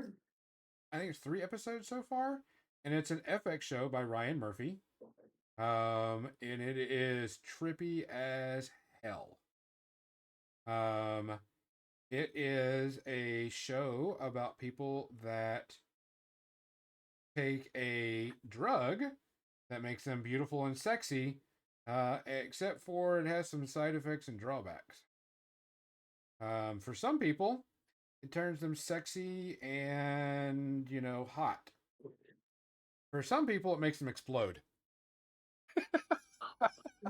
I think it's 3 episodes so far, and it's an FX show by Ryan Murphy. And it is trippy as hell. It is a show about people that take a drug that makes them beautiful and sexy, except for it has some side effects and drawbacks. For some people, it turns them sexy and, hot. For some people, it makes them explode.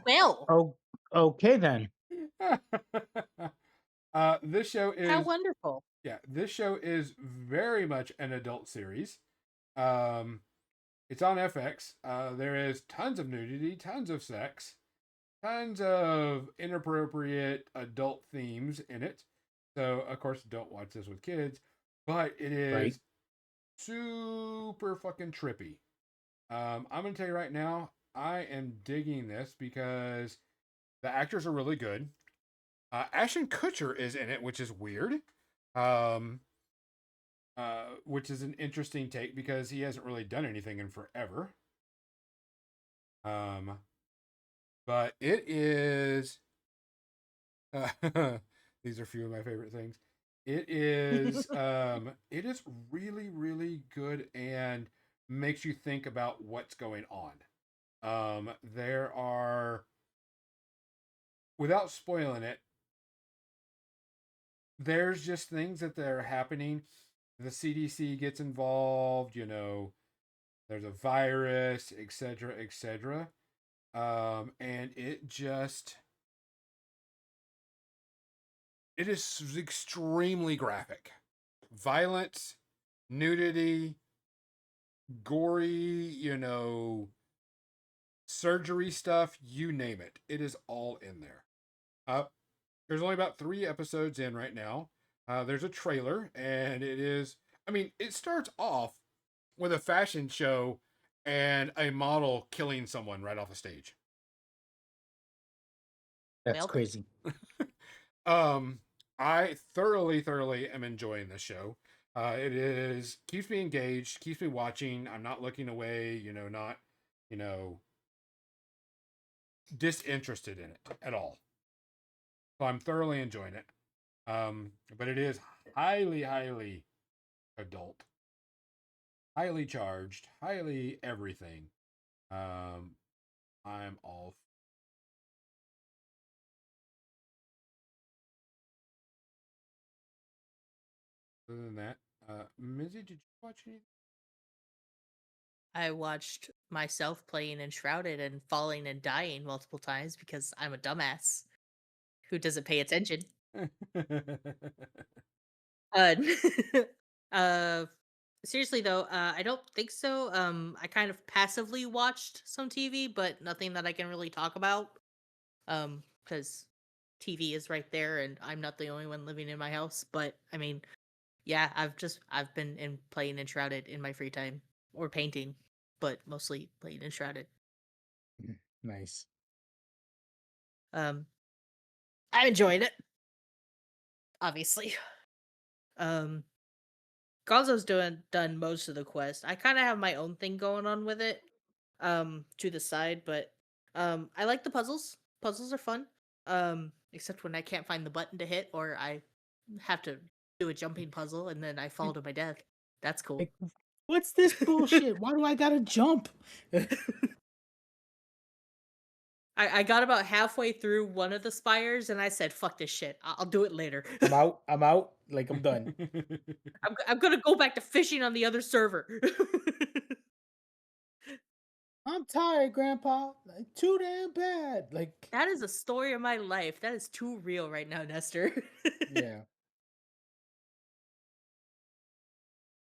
Well, Oh, okay then. This show how is wonderful. this show is very much an adult series. It's on FX. There is tons of nudity, tons of sex, tons of inappropriate adult themes in it. So, of course, don't watch this with kids, but it Right. is super fucking trippy. I'm going to tell you right now, I am digging this because the actors are really good. Ashton Kutcher is in it, which is weird. Which is an interesting take because he hasn't really done anything in forever. But it is. These are a few of my favorite things. It is. It is really, really good and makes you think about what's going on. There are, without spoiling it, there's just things that are happening. The CDC gets involved. There's a virus, etc., etc. And it is extremely graphic. Violence, nudity, gory, surgery stuff, you name it. It is all in there. There's only about 3 episodes in right now. There's a trailer, and it starts off with a fashion show and a model killing someone right off the stage. That's Well, crazy. I thoroughly am enjoying this show. It keeps me engaged, keeps me watching. I'm not looking away, not, you know, disinterested in it at all. So I'm thoroughly enjoying it. But it is highly adult, highly charged, highly everything. I'm all. Other than that, Mizzy, did you watch anything? I watched myself playing Enshrouded and falling and dying multiple times because I'm a dumbass who doesn't pay attention. Uh, uh, Seriously though, I don't think so. I kind of passively watched some TV, but nothing that I can really talk about. Because TV is right there, and I'm not the only one living in my house. But I mean, yeah, I've been playing Enshrouded in my free time or painting, but mostly playing Enshrouded. Nice. Um, I enjoyed it, obviously. Um, Gonzo's done most of the quest. I kind of have my own thing going on with it, to the side, but I like the puzzles. Puzzles are fun. Except when I can't find the button to hit, or I have to do a jumping puzzle and then I fall to my death. That's cool. Like, what's this bullshit? Why do I gotta jump? I got about halfway through one of the spires and I said, "Fuck this shit. I'll do it later." I'm out. I'm out. Like I'm done. I'm gonna go back to fishing on the other server. I'm tired, Grandpa. Like too damn bad. Like That is a story of my life. That is too real right now, Nestor. yeah.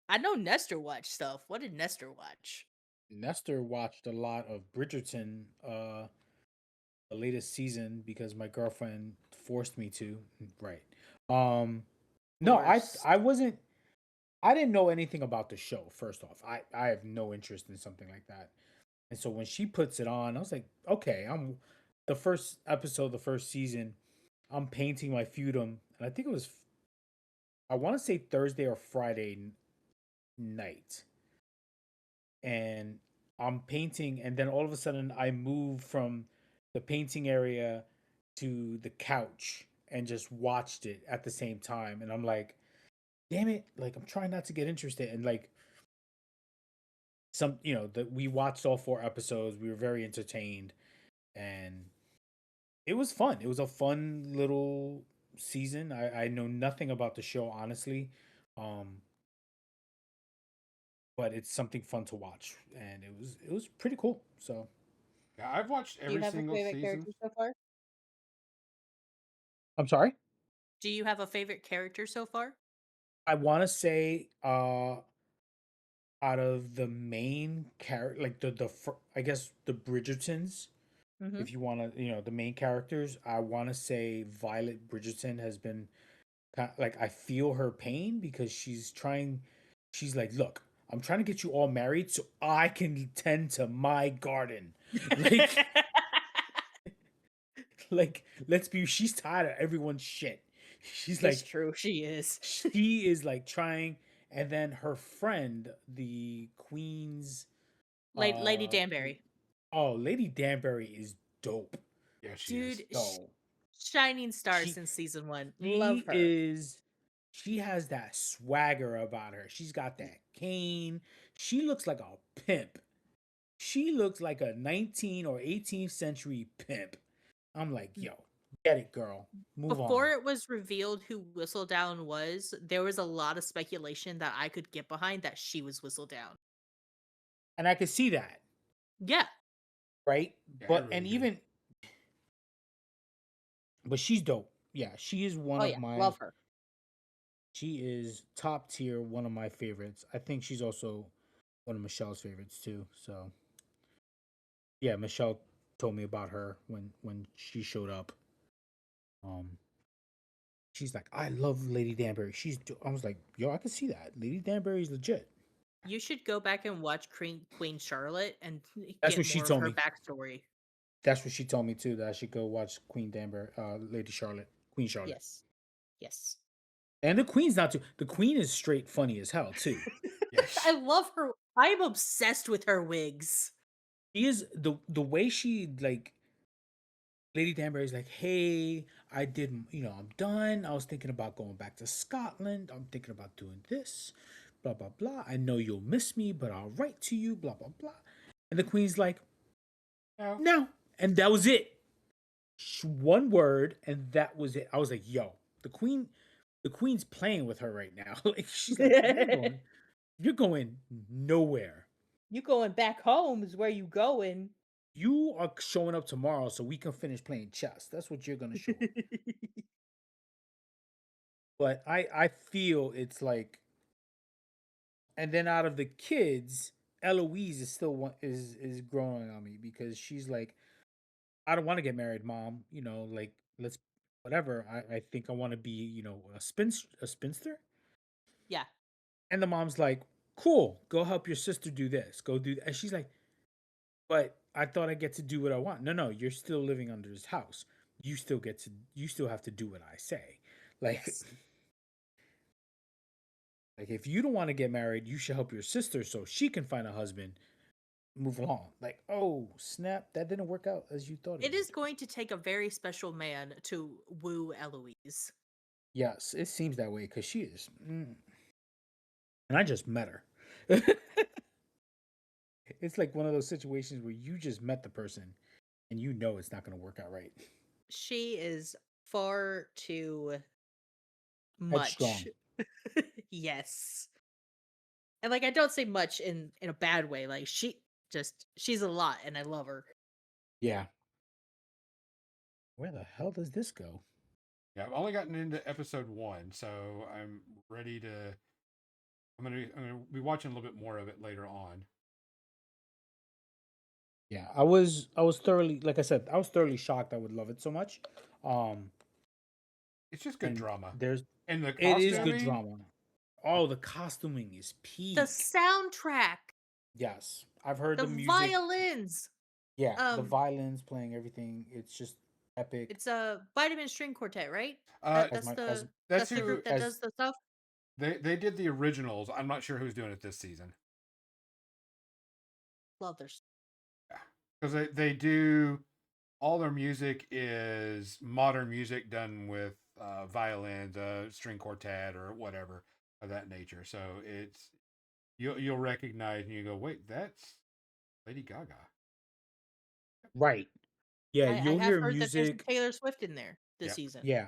I know Nestor watched stuff. What did Nestor watch? Nestor watched a lot of Bridgerton, the latest season because my girlfriend forced me to. Right. Um no, Course. I wasn't I didn't know anything about the show, first off. I have no interest in something like that. And so when she puts it on, I was like, okay, I'm the first episode, the first season, I'm painting my feudum, and I think it was I want to say Thursday or Friday night. And I'm painting, and then all of a sudden I move from the painting area to the couch and just watched it at the same time. And I'm like, damn it, like I'm trying not to get interested. And like some, that we watched all 4 episodes, we were very entertained, and it was fun. It was a fun little season. I know nothing about the show, honestly. Um, but it's something fun to watch, and it was pretty cool. So Yeah, I've watched Do you every have a single favorite season. character so far? I'm sorry. Do you have a favorite character so far? I want to say out of the main character, like I guess the Bridgertons, Mm-hmm. if you want to, the main characters, I want to say Violet Bridgerton has been like, I feel her pain because she's like, look, I'm trying to get you all married so I can tend to my garden. Like, like, she's tired of everyone's shit. She's It's like, true. She is. she is like trying, and then her friend, the queen's, Lady uh, Danbury. oh, Lady Danbury is dope. Yeah, she is. Dude, So shining star she since season 1. Love she her. is she has that swagger about her. She's got that cane. She looks like a pimp. She looks like a 19th or 18th century pimp. I'm like, yo, get it, girl. Move Before on. it was revealed who Whistledown was, there was a lot of speculation that I could get behind that she was Whistledown. And I could see that, Yeah. right? Yeah, I But really and do. even but she's dope. Yeah, she is one Oh of yeah, my love her. she is top tier, one of my favorites. I think she's also one of Michelle's favorites too. So yeah, Michelle told me about her when she showed up. Um, she's like, I love Lady Danbury. I was like, yo, I can see that. Lady Danbury's legit. You should go back and watch Queen Charlotte and That's get what she more of told her me. backstory. That's what she told me too. That I should go watch Lady Charlotte, Queen Charlotte. Yes. Yes. And the Queen's not too. The Queen is straight funny as hell too. Yes. I love her. I'm obsessed with her wigs. She is the way she like. Lady Danbury's like, hey, I'm done. I was thinking about going back to Scotland. I'm thinking about doing this, blah, blah, blah. I know you'll miss me, but I'll write to you, blah, blah, blah. And the Queen's like, No. no. And that was it. One word, and that was it. I was like, yo, the Queen's playing with her right now. Like, she's like, you're going nowhere. You going back home is where you going. You are showing up tomorrow so we can finish playing chess. That's what you're gonna show up. But I feel it's like And then out of the kids, Eloise is still one is growing on me because she's like, I don't want to get married, mom. You know, like let's whatever. I think I want to be, a spinster. Yeah. And the mom's like, cool, go help your sister do this. Go do that. And she's like, but I thought I get to do what I want. No, no, you're still living under his house. You still have to do what I say. Like, Yes. like if you don't want to get married, you should help your sister so she can find a husband. Move along. Like, oh, snap, that didn't work out as you thought It is would. going to take a very special man to woo Eloise. Yes, it seems that way because she is. And I just met her. It's like one of those situations where you just met the person and you know it's not going to work out right. She is far too Headstrong. much. Yes. And like I don't say much in a bad way. Like she's a lot and I love her. Yeah. Where the hell does this go? Yeah, I've only gotten into episode 1, so I'm ready to. I'm gonna be watching a little bit more of it later on. Yeah, I was thoroughly, like I said, I was thoroughly shocked I would love it so much. Um It's just good and drama, there's and the it is good costuming. drama. Oh, the costuming is The peak. soundtrack, Yes. I've heard the the music. violins. Yeah, the Um violins playing everything. It's just epic. it's a Vitamin String Quartet, right? Uh, That As that's my as the that's that's the who group that as does the stuff. they did the originals. I'm not sure who's doing it this season. Love their Yeah, because they do all their music is modern music done with violins, string quartet, or whatever of that nature. So it's you'll recognize and you go, wait, that's Lady Gaga. right. Yeah, I you'll have hear heard that there's a music. Taylor Swift in there this Yep. season. Yeah.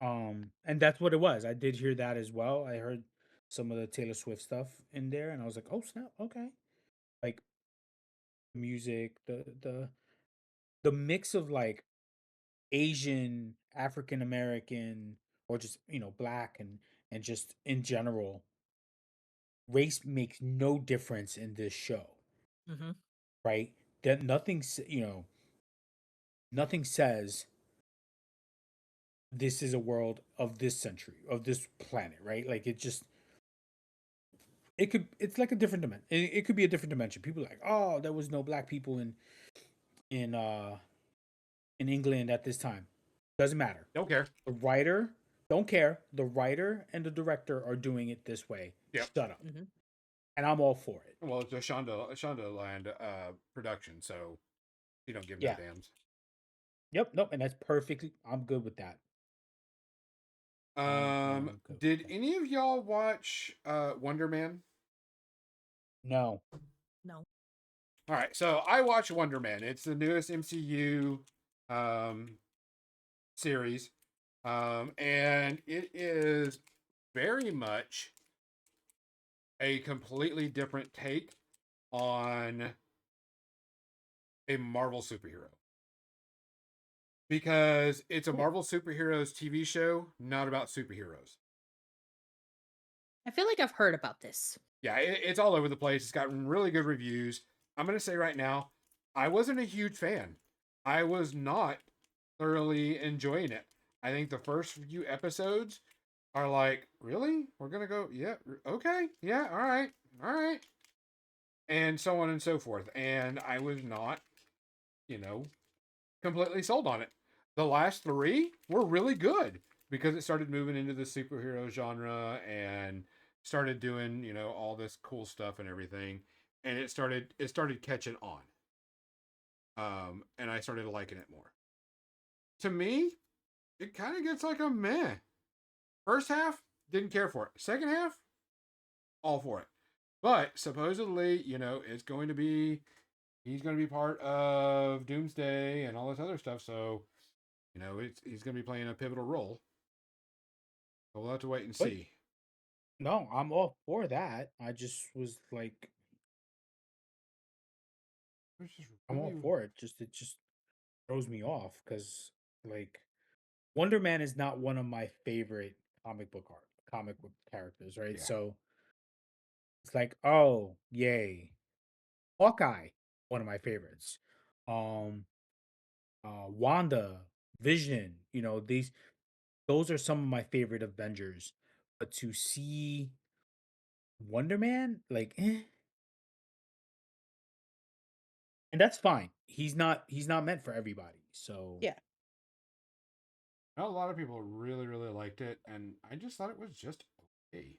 And that's what it was. I did hear that as well. I heard some of the Taylor Swift stuff in there and I was like, "Oh, snap. Okay." Like music, the mix of like Asian, African American, or just, black and just in general, race makes no difference in this show, Hmm. right? That nothing says this is a world of this century, of this planet, right? Like it's like a different dimension. It could be a different dimension. People are like, oh, there was no black people in uh in England at this time. Doesn't matter. Don't care. The writer don't care. The writer and the director are doing it this way. Yep. Shut up. Hmm. And I'm all for it. Well, it's a Shonda Land production, so you don't give no Yeah. dams. Yep. Nope. And that's perfectly. I'm good with that. I am good Did with that. any of y'all watch Wonder Man? No. No. All right, so I watched Wonder Man. It's the newest MCU um, series, and it is very much a completely different take on a Marvel superhero because it's a Cool. Marvel superheroes TV show, not about superheroes. I feel like I've heard about this. Yeah, it's all over the place. It's gotten really good reviews. I'm going to say right now, I wasn't a huge fan. I was not thoroughly enjoying it. I think the first few episodes are like, really? We're going to go, yeah, okay, yeah, all right. And so on and so forth. And I was not, you know, completely sold on it. The last 3 were really good because it started moving into the superhero genre and started doing, all this cool stuff and everything. And it started catching on. And I started liking it more. To me, it kind of gets like a meh. First half, didn't care for it. Second half, all for it. But supposedly, it's going to be he's going to be part of Doomsday and all this other stuff. So, he's going to be playing a pivotal role. So we'll have to wait and But see. no, I'm all for that. I just was like, Which is I'm all really for it. It just throws me off because like Wonder Man is not one of my favorite comic book characters, right? yeah. So It's like, oh, yay. Hawkeye, one of my favorites. Um, Wanda, Vision, those are some of my favorite Avengers. But to see Wonder Man, like, and that's fine. He's not meant for everybody. So Yeah. A lot of people really, really liked it, and I just thought it was just okay.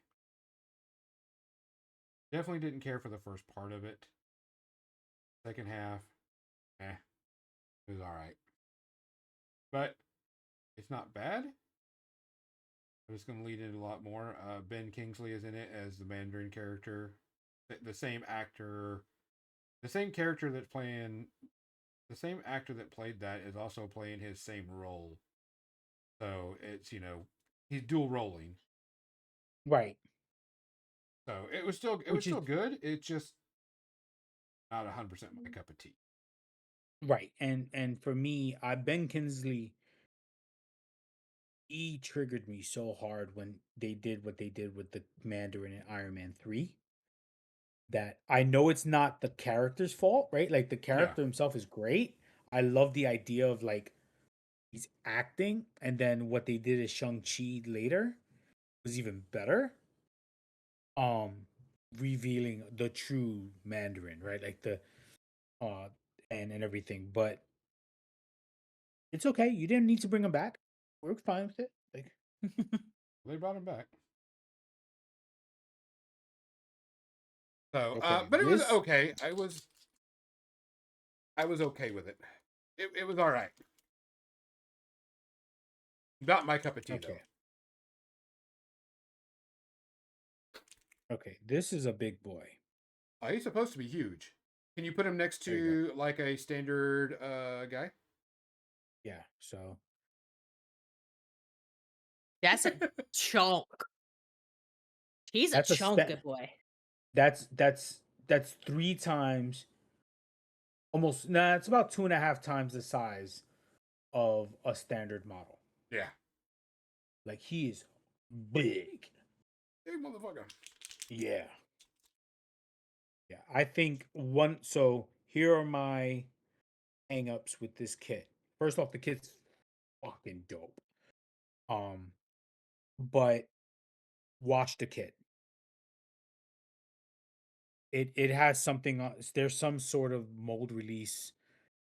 Definitely didn't care for the first part of it. Second half, it was all right, but it's not bad. It's going to lead into a lot more. Ben Kingsley is in it as the Mandarin character. The same actor, the same character that's playing, the same actor that played that is also playing his same role. So it's he's dual rolling. right, So it was which is still good. It's just not 100% my cup of tea. right, and for me, Ben Kingsley, he triggered me so hard when they did what they did with the Mandarin in Iron Man 3 that I know it's not the character's fault, right? Like the Yeah, character himself is great. I love the idea of like he's acting, and then what they did is Shang-Chi later was even better. Um Revealing the true Mandarin, right? Like the uh and everything. But it's okay. You didn't need to bring him back. We're fine with it. Like they brought him back. So, okay, but it was this okay. I was okay with it. It was all right. Not my cup of tea though. okay. Okay, this is a big boy. He's supposed to be huge. Can you put him next There you go. to like a standard guy? Yeah, so That's a chunk. He's a that's a chunk sta- of boy. that's three times almost nah, it's about two and a half times the size of a standard model. Yeah. Like he is big. Hey, motherfucker. Yeah. Yeah. I think one so here are my hang-ups with this kit. First off, the kit's fucking dope. Um, but watch the kit. It has something on there's some sort of mold release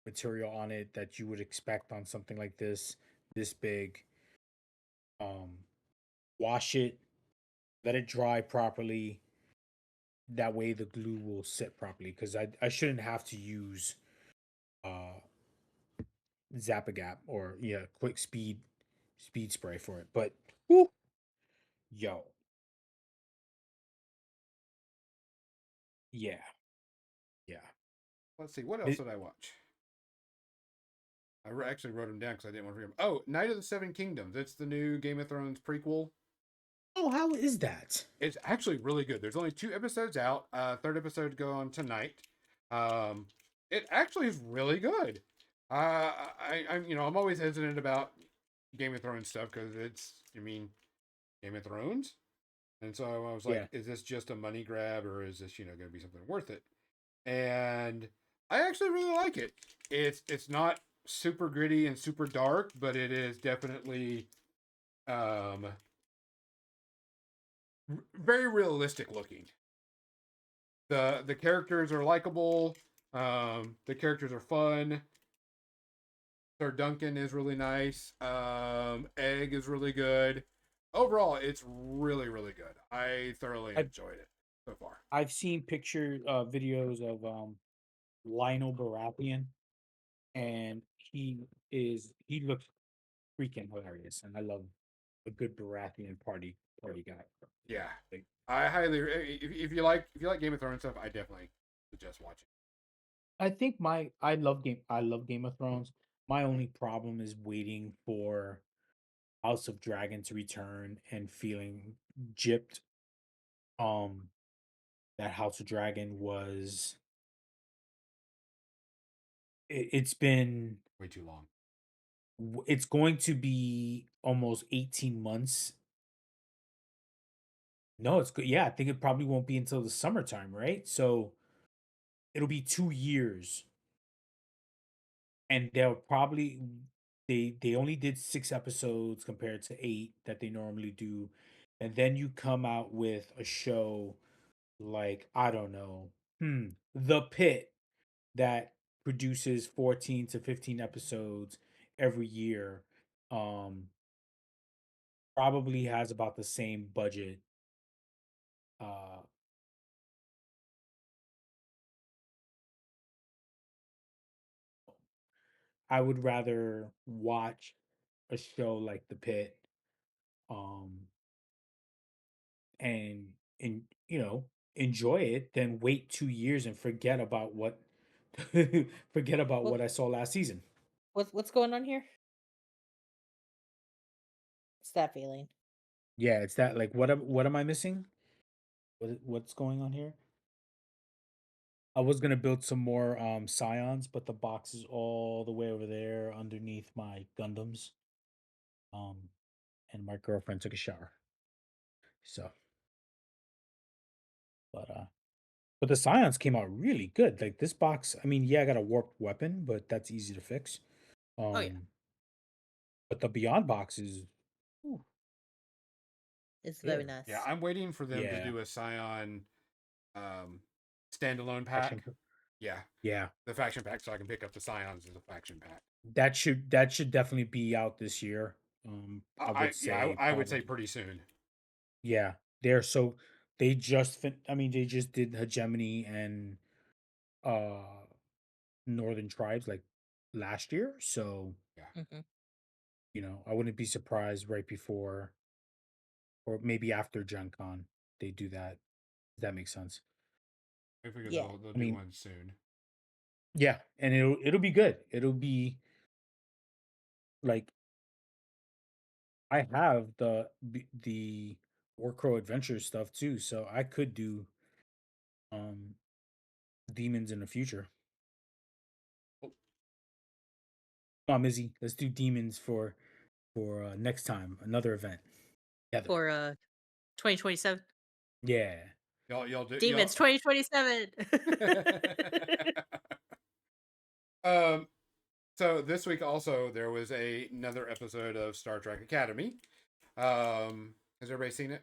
material on it that you would expect on something like this big. Um, Wash it, let it dry properly. That way the glue will sit properly because I shouldn't have to use uh Zapagap or yeah, quick speed spray for it. But whew, yo, yeah, yeah. Let's see. What else It- did I watch? Actually wrote them down because I didn't want to forget them. Oh, Night of the Seven Kingdoms. It's the new Game of Thrones prequel. oh, how is that? It's actually really good. There's only 2 episodes out. Third episode go on tonight. Um, it actually is really good. I'm always hesitant about Game of Thrones stuff because Game of Thrones, and so I was like, Yeah, is this just a money grab or is this going to be something worth it? And I actually really like it. It's not super gritty and super dark, but it is definitely um very realistic looking. The characters are likable. The characters are fun. Sir Duncan is really nice. Egg is really good. Overall, it's really, really good. I thoroughly I've enjoyed it so far. I've seen videos of Lionel Baratheon, and he looks freaking hilarious, and I love a good Baratheon party guy. Yeah, Like, I highly if you like Game of Thrones stuff, I definitely suggest watching. I think I love Game of Thrones. My only problem is waiting for House of Dragon to return and feeling gypped. Um, that House of Dragon was it's been Way too long. it's going to be almost 18 months No, it's good. Yeah, I think it probably won't be until the summertime, right? So it'll be 2 years, and they'll probably they only did 6 episodes compared to 8 that they normally do, and then you come out with a show like, I don't know, The Pit, that produces 14 to 15 episodes every year. Um, Probably has about the same budget. Uh, I would rather watch a show like The Pit, um, and enjoy it than wait 2 years and forget about what forget about What what I saw last season. what's going on here? It's that feeling. Yeah, it's that, like, what am I missing? What's going on here? I was gonna build some more scions, but the box is all the way over there underneath my Gundams. Um, and my girlfriend took a shower. So, but but the scions came out really good. Like, this box, I mean, yeah, I got a warped weapon, but that's easy to fix. Oh yeah, Um, but the Beyond box is, ooh, it's very good. Yeah, nice. I'm waiting for them to Yeah, do a Scion um, standalone action. pack. Yeah, Yeah, the faction pack, so I can pick up the Scions as a faction pack. that should definitely be out this year. I would say I would say probably, pretty soon. yeah. I mean, they just did hegemony and uh northern tribes like last year, so Yeah, Hmm. I wouldn't be surprised right before or maybe after Gen Con they do that. That makes sense. I figure Yeah. they'll I do mean, one soon. yeah, and it'll be good. It'll be like, I have the Warcrow Adventure stuff too, so I could do um demons in the future. Oh, Come on, Mizzy, let's do demons for next time, another event together. For 2027 Yeah. y'all do y'all. Demons 2027. um. So this week also there was another episode of Star Trek Academy. Has everybody seen it?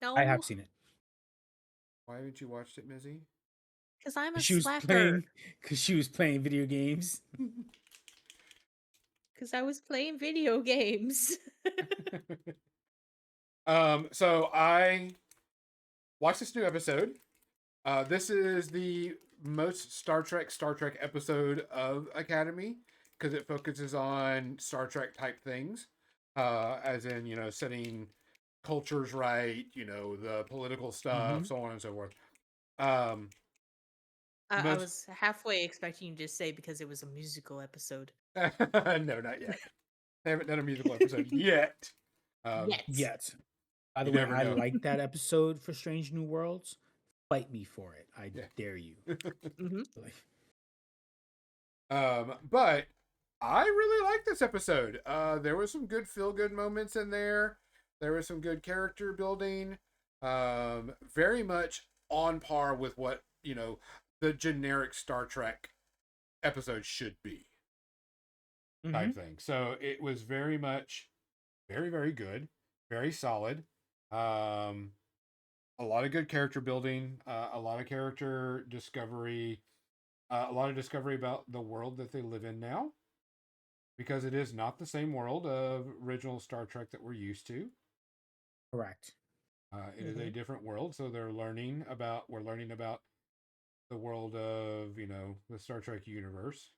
I have No, seen it. Why haven't you watched it, Mizzy? because I'm a She was slacker. playing because she was playing video games. Because I was playing video games. So I watched this new episode. This is the most Star Trek episode of Academy because it focuses on Star Trek type things, as in setting cultures right, the political stuff, Hmm. so on and so forth. Um, I most was halfway expecting you to say because it was a musical episode. no, not yet. They haven't done a musical episode yet. Yet. Yet. By the You way, never I know. like that episode for Strange New Worlds. Fight me for it. I Yeah. dare you. Hmm. Like, But I really like this episode. There was some good feel good moments in there. There was some good character building. Very much on par with what the generic Star Trek episode should be type mhm. thing. So it was very much very very good, very solid. Um, a lot of good character building. A lot of character discovery. A lot of discovery about the world that they live in now because it is not the same world of original Star Trek that we're used to. Correct. It is a Hmm. different world, so we're learning about the world of the Star Trek universe.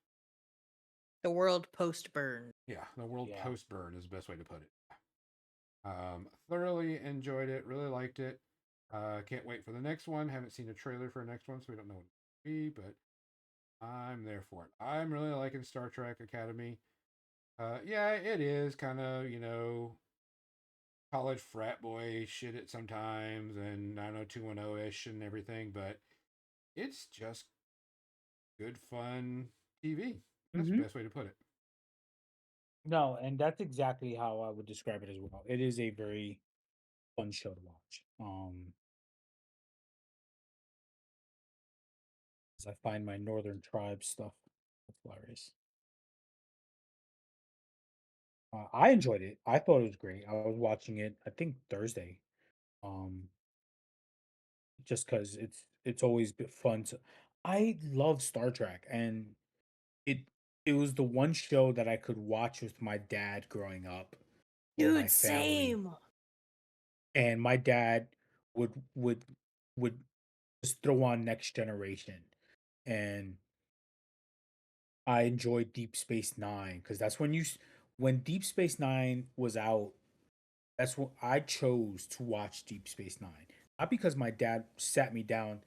The world post burn. Yeah, the world Yeah. post burn is the best way to put it. Thoroughly enjoyed it. Really liked it. Can't wait for the next one. Haven't seen a trailer for the next one, so we don't know what it will be, but I'm there for it. I'm really liking Star Trek Academy. Yeah, it is kind of college frat boy shit at sometimes and 90210 ish and everything, but it's just good fun TV. That's the Hmm. best way to put it. No, and that's exactly how I would describe it as well. It is a very fun show to watch. As I find my Northern Tribe stuff. That's hilarious. I enjoyed it. I thought it was great. I was watching it, I think Thursday. Um, just because it's always been fun to. I love Star Trek, and it it was the one show that I could watch with my dad growing up, or my Dude, family, same. and my dad would just throw on Next Generation, and I enjoyed Deep Space Nine because that's when Deep Space Nine was out. That's when I chose to watch Deep Space Nine, not because my dad sat me down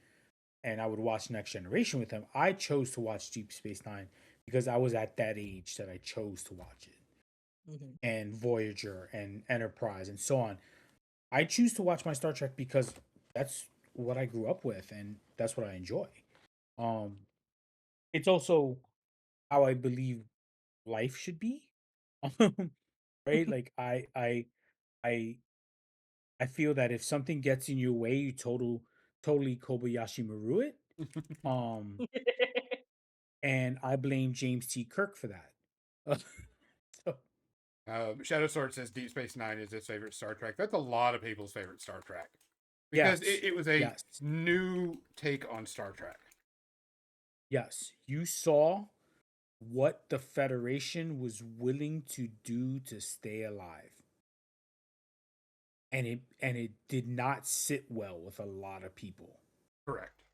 and I would watch Next Generation with him. I chose to watch Deep Space Nine because I was at that age that I chose to watch it, Mhm. and Voyager and Enterprise and so on. I choose to watch my Star Trek because that's what I grew up with and that's what I enjoy. Um, it's also how I believe life should be. Right? Like I I feel that if something gets in your way, you totally Kobayashi Maru it. Um, and I blame James T. Kirk for that. So, Shadow Sword says Deep Space Nine is his favorite Star Trek. That's a lot of people's favorite Star Trek because yes, it was a yes, new take on Star Trek. yes. You saw what the Federation was willing to do to stay alive. And it did not sit well with a lot of people. Correct.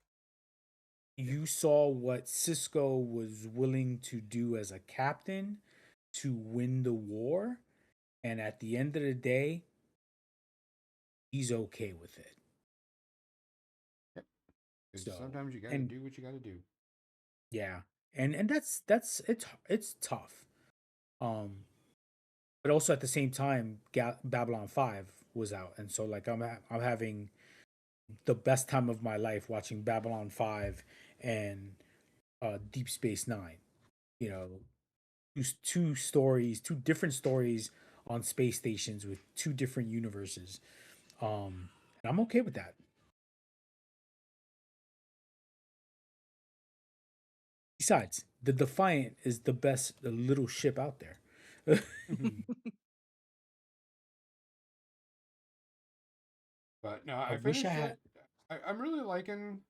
You saw what Cisco was willing to do as a captain to win the war, and at the end of the day, he's okay with it. Yep. So, Sometimes you got to and do what you got to do. yeah, and that's it's tough. But also at the same time, Babylon 5 was out, and so like I'm having the best time of my life watching Babylon 5 and Deep Space 9. You know, two stories, two different stories on space stations with two different universes. And I'm okay with that. Besides, the Defiant is the best little ship out there. But no, I I wish I finished had. it. I'm really liking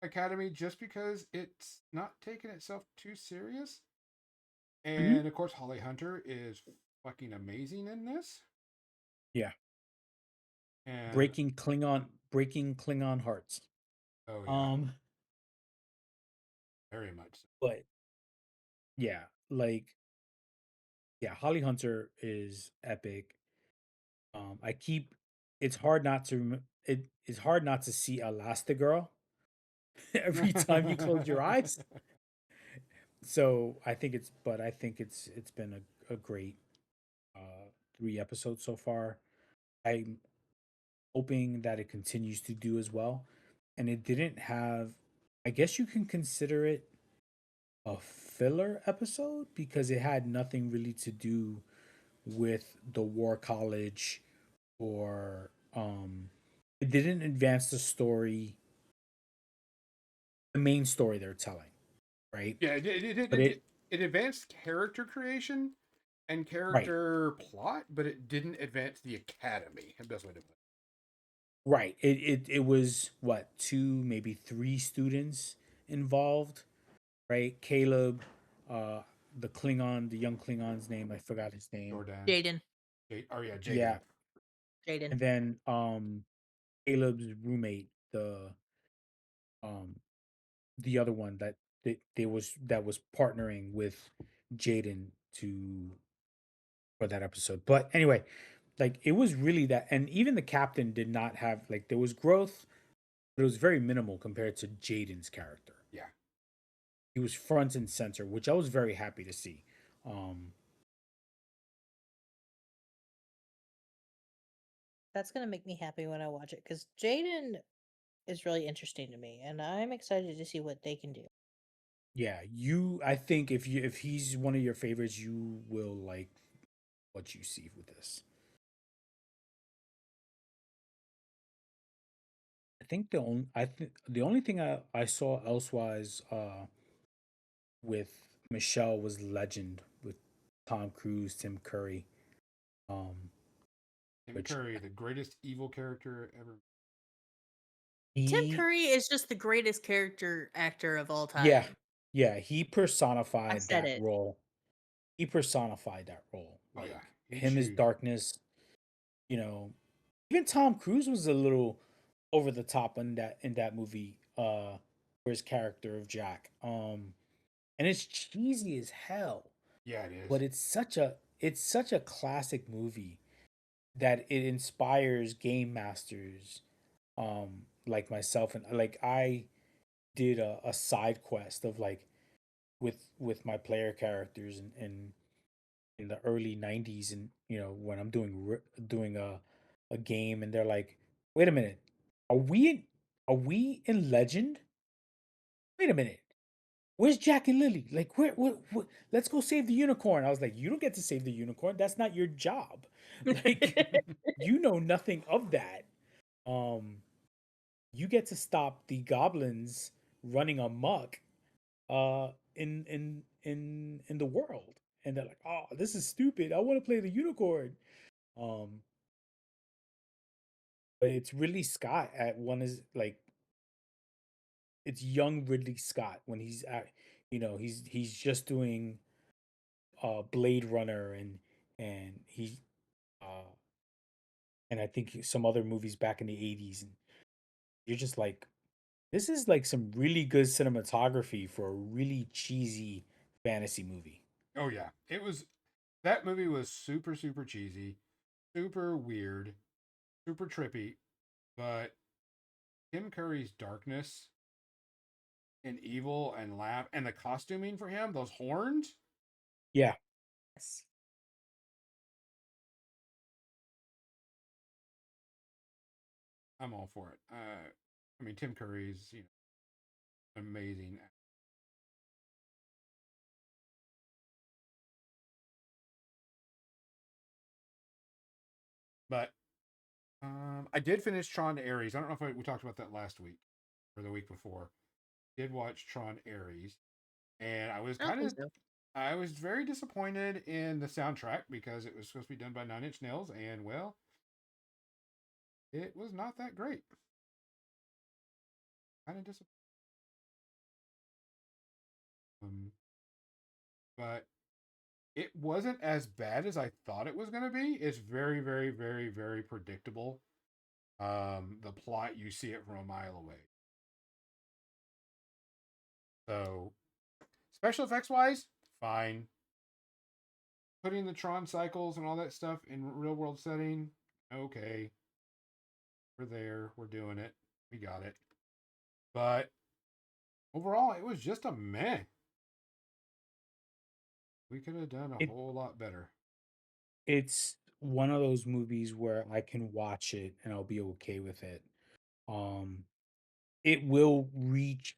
Academy just because it's not taking itself too serious. Mhm. And of course, Holly Hunter is fucking amazing in this. Yeah, And breaking Klingon hearts. oh yeah, Um, very much so. but yeah, like yeah, Holly Hunter is epic. I keep it's hard not to it is hard not to see Elastigirl every time you close your eyes. So I think it's been a great 3 episodes so far. I'm hoping that it continues to do as well. And it didn't have, I guess you can consider it a filler episode because it had nothing really to do with the War College, or it didn't advance the story, the main story they're telling, right? Yeah, But it advanced character creation and right, character plot, but it didn't advance the Academy. Best way to put it. right. It was what, two, maybe three students involved, right? Caleb, uh, the young Klingon's name, I forgot his name. Jordan. Jaden. Oh yeah, Jaden. Yeah, Jaden. and then Caleb's roommate, um the other one that was partnering with Jaden to for that episode. But anyway, like it was really that, and even the captain did not have, like, there was growth, but it was very minimal compared to Jaden's character. Yeah. He was front and center, which I was very happy to see. Um, That's gonna make me happy when I watch it because Jaden is really interesting to me, and I'm excited to see what they can do. yeah, I think if he's one of your favorites, you will like what you see with this. think the only thing I saw elsewise with Michelle was Legend with Tom Cruise, Tim Curry. Um, Tim which Curry, the greatest evil character ever. Tim he Curry is just the greatest character actor of all yeah, time. yeah, he I personified said that it. role. He personified that role. Oh yeah, Like he him as chewed. darkness, you know. Even Tom Cruise was a little over the top in that movie for his character of Jack. And it's cheesy as hell, Yeah, it is. but it's such a classic movie that it inspires game masters like myself, and like I did a side quest of like with my player characters in the early 90s, and when I'm doing a game and they're like, wait a minute, are we in are we in Legend? Wait a minute, where's Jack and Lily? Like, what? Let's go save the unicorn. I was like, you don't get to save the unicorn. That's not your job. Like, you know nothing of that. Um, you get to stop the goblins running amok in the world. And they're like, oh, this is stupid. I want to play the unicorn. Um, but it's Ridley Scott at one is like it's young Ridley Scott when he's at he's just doing Blade Runner and he uh and I think some other movies back in the 80s, and you're just like, this is like some really good cinematography for a really cheesy fantasy movie. Oh yeah, it was. That movie was super super cheesy, super weird, super trippy. But Tim Curry's darkness and evil and laugh and the costuming for him, those horns. Yeah. Yes. I'm all for it. I mean, Tim Curry's amazing. But I did finish Tron Ares. I don't know if we talked about that last week or the week before. Did watch Tron Ares, and I don't think so. I was very disappointed in the soundtrack because it was supposed to be done by Nine Inch Nails, and well, it was not that great. Kind of disappointed. But it wasn't as bad as I thought it was going to be. It's very, very, very, very predictable. The plot, you see it from a mile away. So, special effects wise, fine. Putting the Tron cycles and all that stuff in real world setting, okay. We're there. We're doing it. We got it. But overall, it was just a meh. We could have done a It whole lot better. it's one of those movies where I can watch it and I'll be okay with it. Um it will reach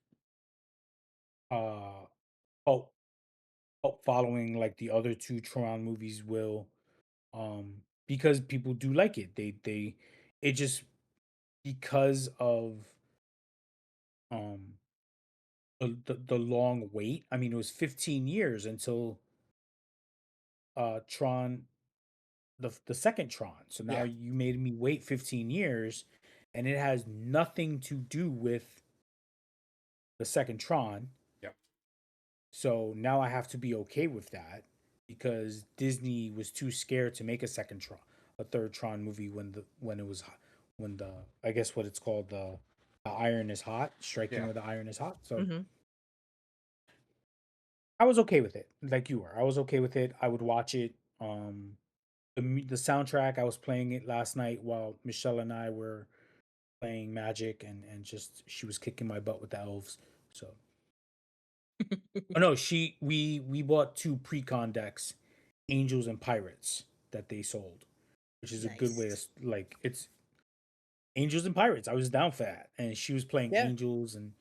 uh oh, following like the other two Tron movies will, because people do like it. They it just because of um the long wait. I mean, it was 15 years until Tron, the second Tron. So now Yeah. you made me wait 15 years, and it has nothing to do with the second Tron. Yep. So now I have to be okay with that because Disney was too scared to make a third Tron movie when it was when the I guess what it's called, the iron is hot, striking Yeah. where the iron is hot. So Mm-hmm. I was okay with it, like you were. I was okay with it. I would watch it. The soundtrack, I was playing it last night while Michelle and I were playing Magic, and just she was kicking my butt with the elves. So, oh no, we bought two pre-con decks, Angels and Pirates, that they sold, which is a good way to Nice. like it's Angels and Pirates. I was down for that, and she was playing Yeah. Angels, and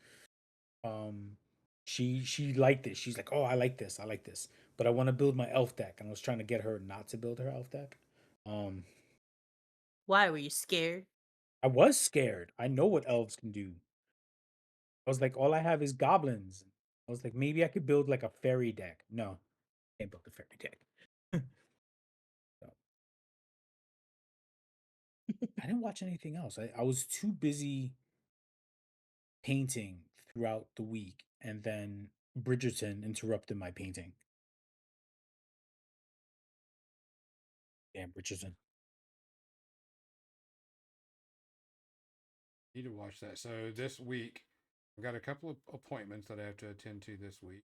um she liked it. She's like, oh, I like this, I like this, but I want to build my elf deck, and I was trying to get her not to build her elf deck. Um, Why were you scared? I was scared. I know what elves can do. I was like, all I have is goblins. I was like, maybe I could build like a fairy deck. No, can't build a fairy deck. So, I didn't watch anything else. I was too busy painting throughout the week, and then Bridgerton interrupted my painting. Damn, Bridgerton. Need to watch that. So this week, I've got a couple of appointments that I have to attend to this week.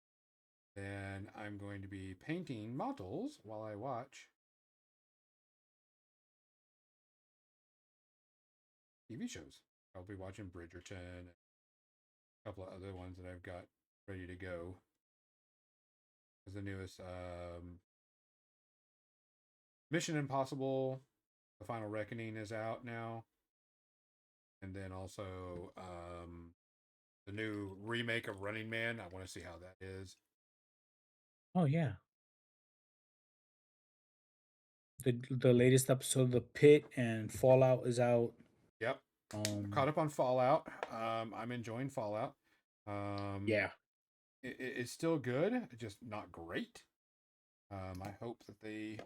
Then I'm going to be painting models while I watch TV shows. I'll be watching Bridgerton and a couple of other ones that I've got ready to go. As the newest Mission Impossible, The Final Reckoning is out now. And then also the new remake of Running Man. I want to see how that is. Oh yeah. The latest episode of The Pit and Fallout is out. Yep. Caught up on Fallout. I'm enjoying Fallout. Yeah. It's still good, just not great. I hope that they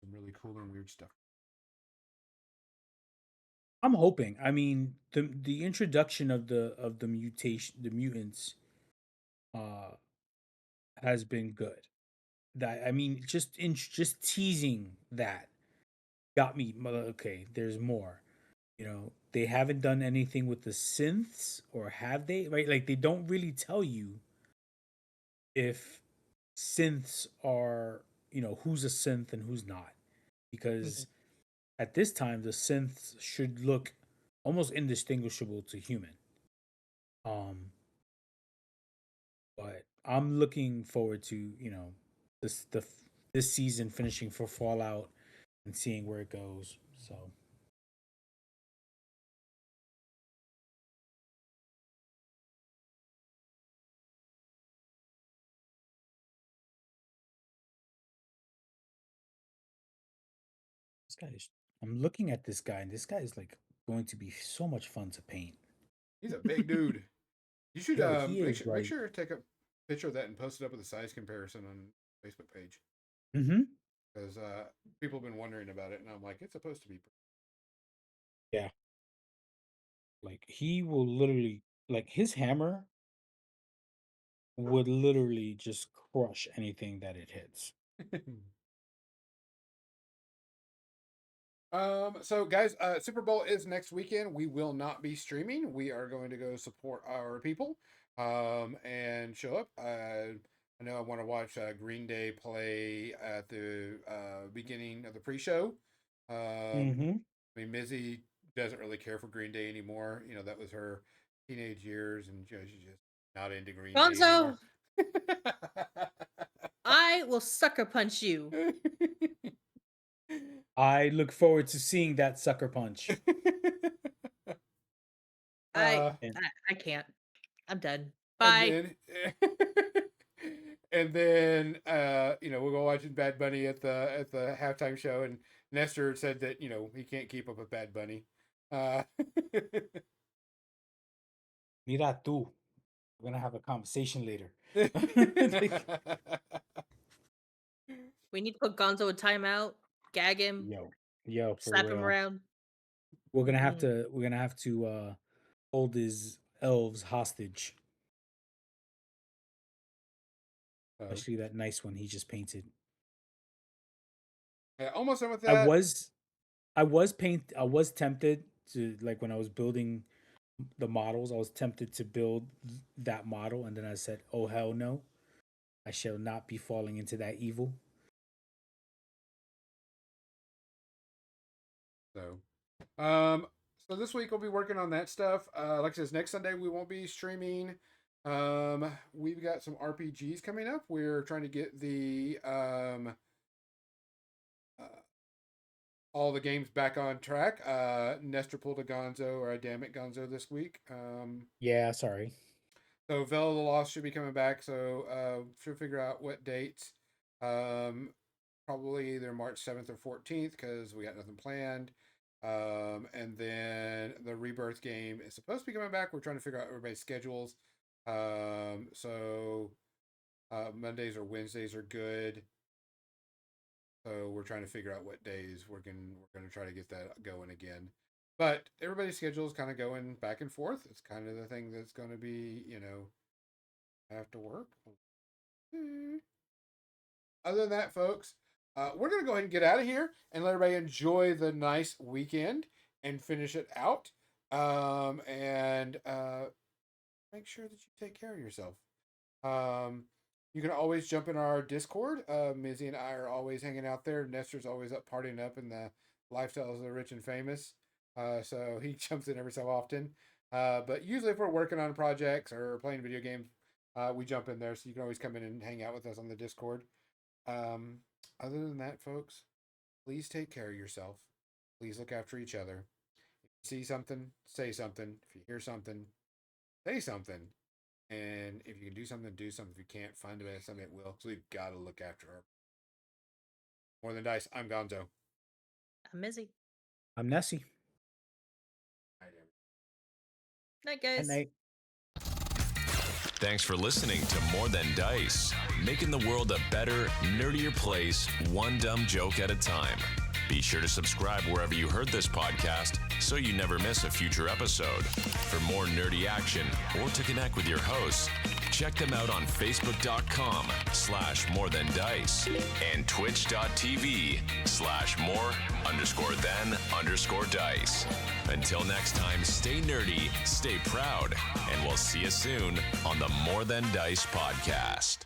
some really cool and weird stuff. I'm hoping. I mean, the introduction of the mutants has been good. That I mean, just teasing that got me. Okay, there's more. You know, they haven't done anything with the synths, or have they? Right? Like they don't really tell you if synths are, who's a synth and who's not, because at this time the synths should look almost indistinguishable to human. Um, but I'm looking forward to this season finishing for Fallout and seeing where it goes. So this guy is. I'm looking at this guy, and this guy is like going to be so much fun to paint. He's a big dude. You should Yo, he make is sure like. to take a picture of that and post it up with a size comparison on Facebook page Mm-hmm. because people have been wondering about it, and I'm like, it's supposed to be. Yeah. Like he will literally, like his hammer would literally just crush anything that it hits. So guys, Super Bowl is next weekend. We will not be streaming. We are going to go support our people, and show up. I know I want to watch Green Day play at the beginning of the pre-show. Mm-hmm. I mean, Mizzy doesn't really care for Green Day anymore. You know, that was her teenage years, and she's just not into Green Day Gonzo, anymore. I will sucker punch you. I look forward to seeing that sucker punch. I, And I can't. I'm done. and Bye. then and then we'll go watching Bad Bunny at the halftime show, and Nestor said that he can't keep up with Bad Bunny. mira tú, we're gonna have a conversation later. We need to put Gonzo in timeout, gag him, yo, for slap him real. around. We're gonna have Mm. to. We're gonna have to hold his elves hostage, So, especially that nice one he just painted. yeah, almost done with I that. was, I was tempted to, like, when I was building the models, I was tempted to build that model, and then I said, "Oh hell no, I shall not be falling into that evil." So, um, so this week we'll be working on that stuff. Like I said, next Sunday we won't be streaming. We've got some RPGs coming up. We're trying to get the all the games back on track. Nestor pulled a Gonzo or a damn it Gonzo this week. Yeah, sorry. So Veil of the Lost should be coming back. So should figure out what dates. Probably either March 7th or 14th because we got nothing planned. And then the Rebirth game is supposed to be coming back. We're trying to figure out everybody's schedules. So Mondays or Wednesdays are good. So we're trying to figure out what days we're gonna try to get that going again. But everybody's schedule is kind of going back and forth. It's kind of the thing that's going to be, have to work. Other than that, folks, we're going to go ahead and get out of here and let everybody enjoy the nice weekend and finish it out. And make sure that you take care of yourself. You can always jump in our Discord. Mizzy and I are always hanging out there. Nestor's always up partying up in the lifestyles of the rich and famous. So he jumps in every so often. But usually if we're working on projects or playing video games, we jump in there. So you can always come in and hang out with us on the Discord. Other than that, folks, please take care of yourself. Please look after each other. If you see something, say something. If you hear something, say something. And if you can do something, do something. If you can't, find a way something it will. Because we've got to look after our More Than Dice. I'm Gonzo. I'm Mizzy. I'm Nessie. Night, guys. Good night. Thanks for listening to More Than Dice, making the world a better, nerdier place, one dumb joke at a time. Be sure to subscribe wherever you heard this podcast so you never miss a future episode. For more nerdy action or to connect with your hosts, check them out on Facebook.com/morethandice and Twitch.tv/more_than_dice. Until next time, stay nerdy, stay proud, and we'll see you soon on the More Than Dice podcast.